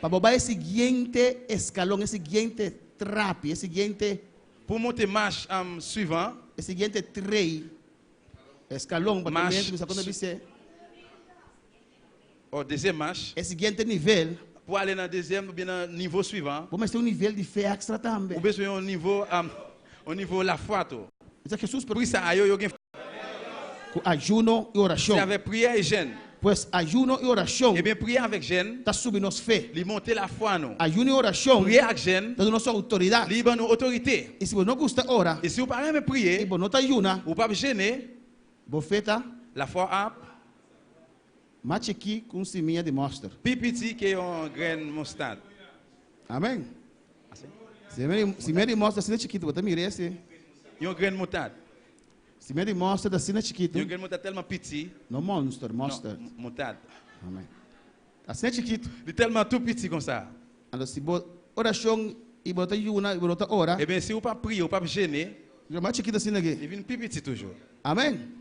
Para bobar esse seguinte escalão, esse seguinte trape, esse seguinte
pour monter marche suivant,
esse seguinte trei escalão para
marche au deuxième marche.
Esse seguinte nível
pour aller dans le deuxième ou bien dans le niveau suivant.
Vamos ter nível de fé extra também.
Ou besoin un niveau au niveau la foi tout.
Jesus
por isso aí eu
ajuno e oração.
C'est avec prière et jeûne.
Pois ajuno e oração.
Eh bien prière avec jeûne.
Tá subindo nos fé.
Li monter la foi nous.
Ajuno e oração.
Prière avec jeûne.
Tá nossa autoridade.
Li nos autorité.
E se você não gosta ora.
Et si vous parlez me prier.
E você não tá ajuna.
Ou pas gêner.
Vous faites
la foi a
mate aqui com semente de mostarda.
Pipiti que é um grain mostarda.
Amém. Semente de mostarda assim chiquito, você mira esse.
E um grain mostarda.
Semente de mostarda assim chiquito.
E um grain mostarda tellement petit.
Não mostarda.
Mostarda.
Amém. Assim chiquito.
De tellement tout petit comme ça.
Alors si você oração e você ajuna e você ora.
Eh bien si vous pas prier, vous pas gêner.
Já mate chiquito assim aqui.
Il vient petit toujours.
Amém.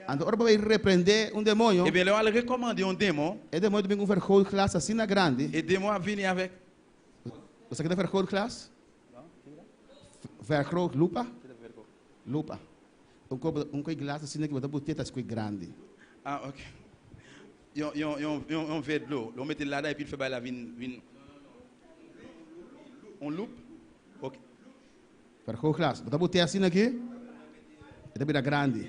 Ando ora vai repreender demônio.
Eh bien, là, on va recommander un démon.
E demônio vem com vergonha classe assim na grande.
Et démon a venir avec.
Você quer vergonha classe? Vergonha lupa? Lupa. Coi glace assim que você botar as coisas grande.
Ah, ok. On verre de l'eau. On met là-dedans et puis il fait la vin. On loupe. Ok.
Vergonha classe. Você botar assim aqui. E também grande.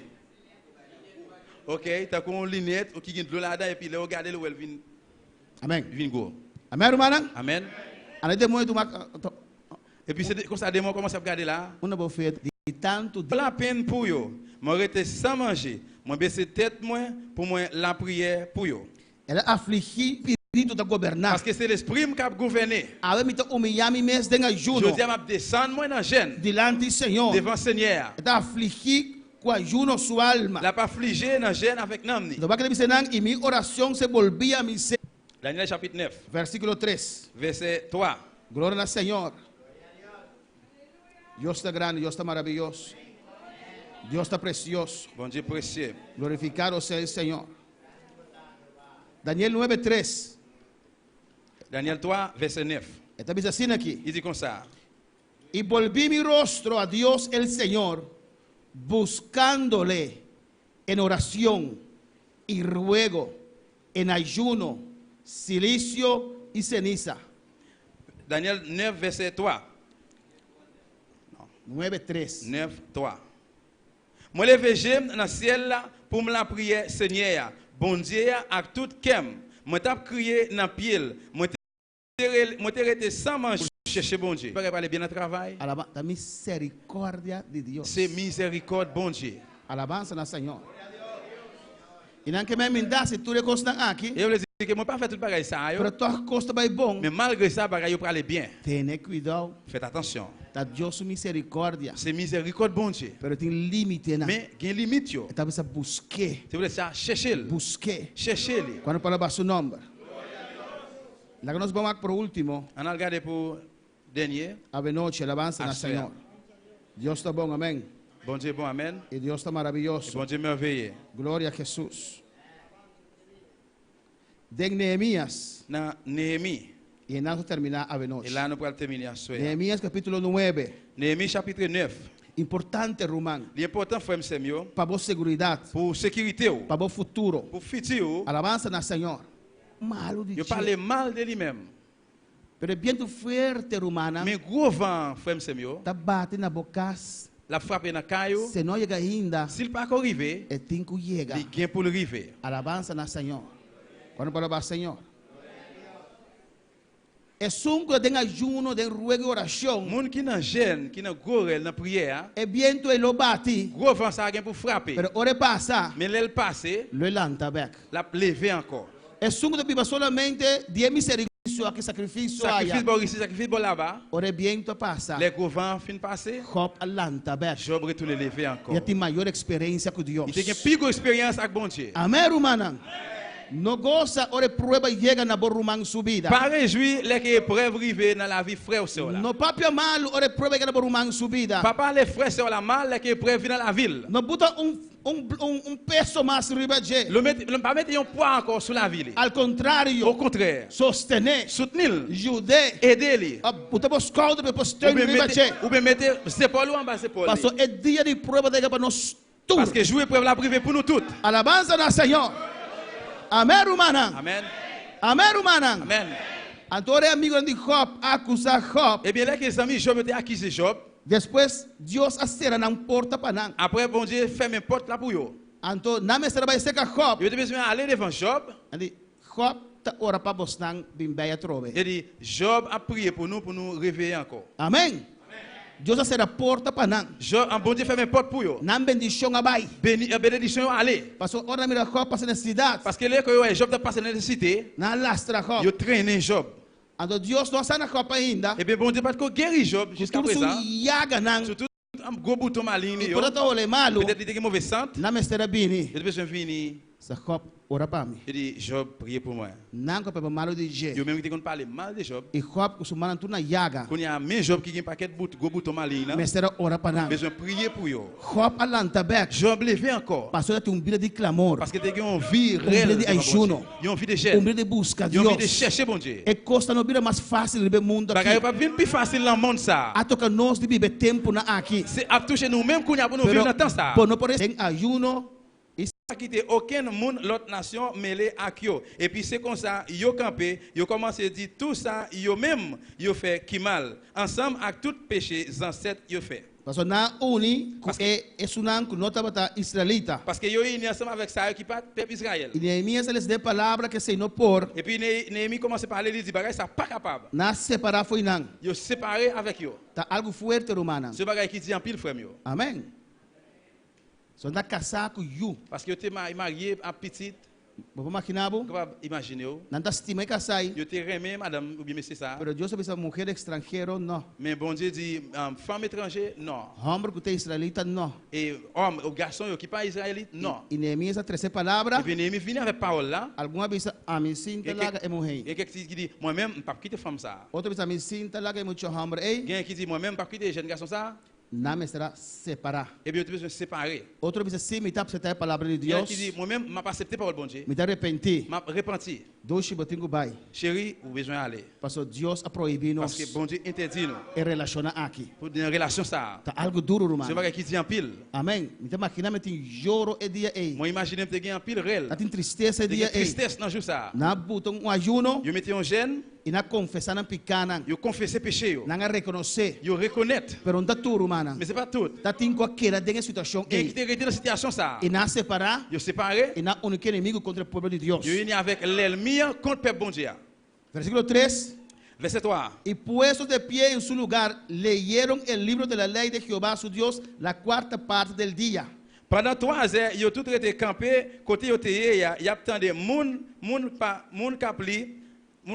Ok, tu as une lunette, ou qui vient de l'eau là-dedans, et puis là, regardez le où elle vient.
Amen.
Vient go.
Amen, Romana.
Amen. Et puis, c'est comme ça, des mots commencent à regarder là.
On a beau faire de tanto.
Pas la peine pour eux. Moi, j'étais sans manger. Moi, baisser tête, moi, pour moi, la prière pour eux.
Elle a affligé espírito da governar.
Parce que c'est l'esprit qui a gouverné.
Ave me humilhar me mesmo em ajuno.
Je dis à descendre moi dans jeune.
Delante do Senhor.
Devant Seigneur.
Está affligir com ajuno sua alma.
La pas affligé dans jeune avec namni.
Então vai que dizer e minha oração se volvia a mim.
Daniel chapitre 9.
Versículo 3.
Verset 3.
Glória ao Senhor. Deus está grande, Deus está maravilhoso. Deus está precioso.
Bom Dieu précieux.
Glorificado seja o Senhor. Daniel 9:3.
Daniel 3, verset 9.
Está dizendo assim aqui.
Il dit comme ça.
E volví mi rostro a Dios el Señor, buscándole en oración y ruego, en ayuno, silicio y ceniza.
Daniel 9, verset 3.
9:3.
9, 3. Moi, levé j'aime dans le ciel là pour me la prière, Seigneur. Bon Dieu, à tout kem. Moi, t'ai crié dans le pied. Moi, t'ai resté sans manger. Chercher bon Dieu. Pas parler bien dans le travail.
La misericordia de Dios.
C'est miséricorde bon Dieu.
Alabanza na Senhor. E não que me dá se tudo costa aqui.
Eu lhe digo que moi pas fait tout pareil ça.
Pero toda costa vai bom.
Mais malgré ça, pareil yo aller bien.
Tenha cuidado.
Faites attention.
Da Deus misericórdia.
C'est miséricorde bon Dieu.
Pero tem limite na.
Mais il y a une limite yo.
Tá precisa busquer.
Tu veux ça chercher.
Busquer.
Chercher lui.
Quando para baixo nome. Lá que nós vamos por último.
On a regardé pour dernier.
Ave noite, alabanza na Senhor. Deus está bom, amém.
Bon Dieu bon, amen.
E Deus está maravilhoso.
Bon Dieu merveilleux.
Glória a Jesus. De Neemias.
Na Néhémie.
E nós terminar a noite.
Et là nous allons terminer à soir.
Neemias capítulo 9.
Néhémie chapitre 9.
Importante, Roman.
L'important frère Samuel.
Para boa seguridade.
Pour sécurité.
Para bom futuro.
Pour futur.
Alabanza na Senhor. Malo de
Dieu. Il parle mal de lui-même.
Pero viento fuerte, Romana.
Mais gros vent frère Samuel.
Tá bate na bocas.
La frappe na caillou.
Se não chega ainda.
S'il pas arrivé.
É tinco chega.
Il vient pour le arriver.
Alabanza na Senhor. Quando para o Senhor. É sungo de ajuno, de ruego e oração.
Moun qui nan jeûne, qui nan gorel, nan prière.
É viento e lo bate.
Gros vent ça vient pour frapper.
Pero ore passa.
Mais l'elle passe.
Le lanta back.
La lever encore.
É sungo de biba solamente de misericórdia que sacrifício haya.
Sacrifice bon ici, sacrifice bon là-bas.
Ore viento passa.
Les gros vents fin passer.
Hop lanta back.
Job retourne lever encore.
E tem maior experiência com Deus.
Il tem une plus grande expérience avec bon Dieu.
Amém, Romana. No goza ore prueba llega na borumang subida.
Pas réjoui les que épreuve arrivent dans la vie frère ou sœur là.
No papia mal ore prueba llega na borumang subida.
Papa les frères sœurs la mal les que épreuve dans la ville.
No buta peso mais riba je.
Le pas mettre un poids encore sur la ville.
Al contrario.
Au contraire.
Sostener.
Soutenir.
Aider.
Aider-les.
Buta bos caldo pe poster riba je.
Ou bien mettre épaule en bas épaule.
Paso é dia de prueba de para nós.
Parce que jouer épreuve la privée pour nous toutes.
Alabanza na Senhor. Amém, humana.
Amen.
Amém, humana.
Amen.
Antore amigo de Job acusa Job.
Eh bien, là que les amis Job étaient accusés Job.
Depois Deus acera na porta para não.
Après bon Dieu ferme une porte là pour eux.
Anto na mesera vai seca Job.
Ils étaient besoin aller devant Job.
Andi Job ta ora para bosnang bimbeia trove.
Il dit Job a prié pour nous réveiller encore.
Amen. Deus acera a porta para não.
Job en bon Dieu ferme une porte pour eux.
Nam bendição abai.
Bénédiction aller.
Passo ora mira Job passa necessidade.
Parce que là que Job a passé nécessité.
Na lastra Job.
Il traîné Job.
Anto Deus não sana Job ainda.
Eh bien bon Dieu pas que guéri Job jusqu'à présent.
Yaga nang.
Surtout un gros bouton malign yo.
Porta ole malo.
Peut-être il était mauvais santé.
Na mesera bini.
Il devait venir.
Sa Job ora para mim.
Il dit Job priez pour moi.
Nang ko pa malo de je.
Yo même qui parler mal de Job.
E Job usumana tu na yaga.
Quand il y a un Job qui a un paquet de gros bouton malign.
Mesera ora para não.
Besoin prier pour yo.
Job alanta back.
Job levé encore.
Pastor tem vida de clamor.
Parce que tu as une vie réelle.
De ajuno.
Une vie de jeûne.
Vida de busca
Une
Deus.
vie de chercher bon Dieu.
E costa no vida mais fácil do mundo aqui.
Bagay pas bien plus facile dans le monde ça.
A toca nós de viver tempo na aqui.
C'est à toucher nous même qu'on a pour nous vivre dans temps ça.
Por não poder tem ajuno.
Pas quitter aucun monde l'autre nation mêlé à yo. Et puis c'est comme ça yo campé, yo commencé à dire tout ça yo même yo fait qui mal ensemble avec tout péché ancêtres yo fait.
Parce que na uni é sunan que nota bata israelita.
Parce que yo uni ensemble avec ça qui pas peuple Israël.
E Neemias eles de palavra que se não por.
Et puis Néhémie commence à parler, il dit bagay ça pas capable.
Na separar foi não.
Yo séparé avec yo.
Tá algo fuerte romana.
Ce bagay qui dit en pile frère yo.
Amen. So na casar com you.
Parce que yo te marié à petite.
Vamos imaginabo.
Imagine yo.
Nanta estima e casai.
Yo te remé madame ou bien monsieur ça.
Pero Deus sabe essa mulher extranjero não.
Mais bon Dieu dit femme étrangère non.
Homem que tem israelita não.
Et homme ou garçon qui pas israélite non.
E Neemias a 13 palavras.
Et puis Néhémie vient avec parole là.
Alguma vez a mim sinta laga é mulher.
Et quelqu'un qui dit moi même pas quitter femme ça.
Outra vez a mim sinta laga é muito homem. Ei.
Quelqu'un qui dit moi même pas quitter jeune garçon ça.
Não me será separar.
Et bien tu peux se séparer.
Outra vez sim, me tá aceitar a palavra de
Quelqu'un
Deus.
qui dit moi même m'a pas accepté parole bon Dieu.
Me tá arrepentir.
M'a repenti.
Dois chibotinho vai.
Chérie, vous besoin aller.
Parce que Deus a proibido
Parce que bon Dieu interdit nous.
E relaciona aqui.
Pour une relation ça.
Tá algo duro,
C'est
irmão.
pas qui dit en pile.
Amém. Me tá imaginando tem choro e dia ei.
Moi imagine te gagner en pile réel.
Tá tem tristeza e
Des
dia ei.
tristesse dans jour ça.
Na botão ajuno
Yo mettez un jeune,
e na confessar na picana.
yo confesser péché yo.
Na reconhecer.
Yo reconnaître.
Pero não tá tudo, irmão.
Mais c'est pas tout.
Tá tem qualquer dengue situação
Quelqu'un
ei.
qui te rete dans situation ça.
E na separar
Yo séparé.
e na único inimigo contra o povo de Deus.
Yo uni avec l'ennemi contre peuple bon Dieu.
Versículo 3.
Verset 3.
Y puestos de pie en su lugar, leyeron el libro de la ley de Jehová su Dios la cuarta parte del día.
Pendant 3 heures, yo tout été campé côté yo te y a attendé moun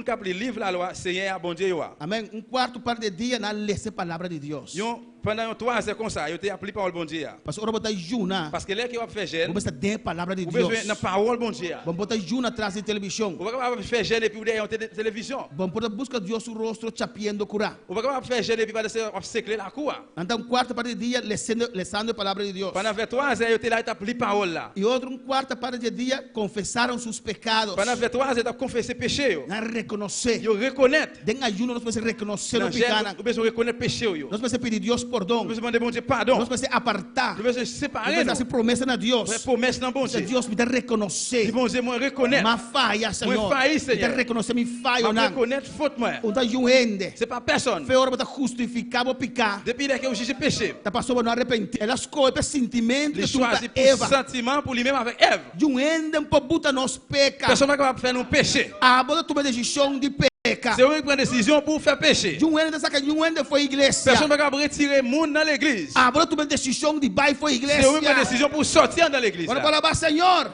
kapli livre la loi Seigneur bon Dieu yo.
Amén. Un cuarto parte del día na lese palabra de Dios.
Pendant 3 heures comme ça, yo te appris parole bon Dieu.
Parce que ahora botar juna.
Parce que là que on fait jeûne,
Vamos estar de palavra de
vous
Dios.
besoin na parole bon Dieu.
Vamos botar juna atrás de televisão.
Vous pas faire jeûne et puis derrière télévision.
Vamos poder buscar Dios su rostro chapiendo cura.
Vous pas faire jeûne et puis pas obsécler la cour.
Então un cuarto parte del día lesando palabra de Dios.
Pendant 3 heures, yo te là appris parole là.
Y otro un cuarto parte del día confesaron sus pecados.
Pendant 3 heures, tu confessé péché yo.
Na reconocer.
Yo reconnaître.
Den ayuno nos podemos reconocer
Dans
no picana.
vous besoin reconnaître péché yo.
Nós podemos pedir Deus perdão.
Vous besoin demander bon Dieu pardon.
Nós podemos apartar.
Vous besoin
Nós
séparer.
podemos fazer promessa na Deus.
Promesse dans bon
Se
Dieu.
Deus me dá reconhecer.
Bon Dieu, moi reconnaître.
Ma falha, Senhor.
Moi failli,
Me
Seigneur.
dá reconhecer minha falha,
Moi
não.
reconnaître faute moi.
O da juende.
C'est pas personne.
Foi hora para justificar o picar.
Depuis que eu juge péché.
Tá passou para não arrepender. Elas coisas sentimento
Il
que tu
choisit pour
Eva.
sentiment pour lui-même avec Ève.
Juende um pouco nos peca.
Personne n'est capable de faire un péché.
A bola tu uma decisão de peca.
C'est eux qui prennent décision pour faire péché.
Juende saca juende foi igreja.
Personne n'est capable de retirer le monde dans l'église.
A bola tu uma decisão de vai foi igreja.
C'est eux qui prennent décision pour sortir dans l'église.
Bora falar, Senhor.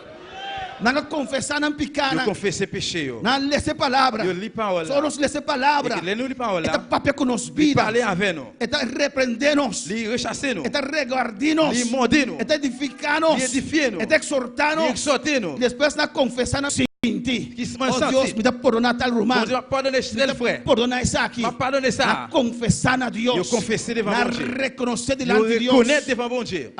Nanga confessar na
Yo
picana.
confesse péché yo.
Na lese palavra.
Yo lis parole.
Só nos lese palavra.
Et que nous lis parole
Eta
là.
papel com nos
Il
vida.
parler avec nous.
Eta repreender-nos.
Il rechasser nous.
Eta reguardar-nos.
Il morder nous.
Eta edificar-nos.
Il édifier nous.
Eta exortar-nos.
Il exhorter nous.
Depois na confessar na
qui se m'a
Oh Dios,
senti.
me da perdona tal
Bon
Roman.
Dieu m'a pardonné tel frère.
Perdona esa aquí.
M'a pardonné
Na
ça.
confesar a
Yo
Dios.
confessé devant
Na
bon Dieu.
reconocer
Yo
delante de Dios.
reconnaître devant bon Dieu.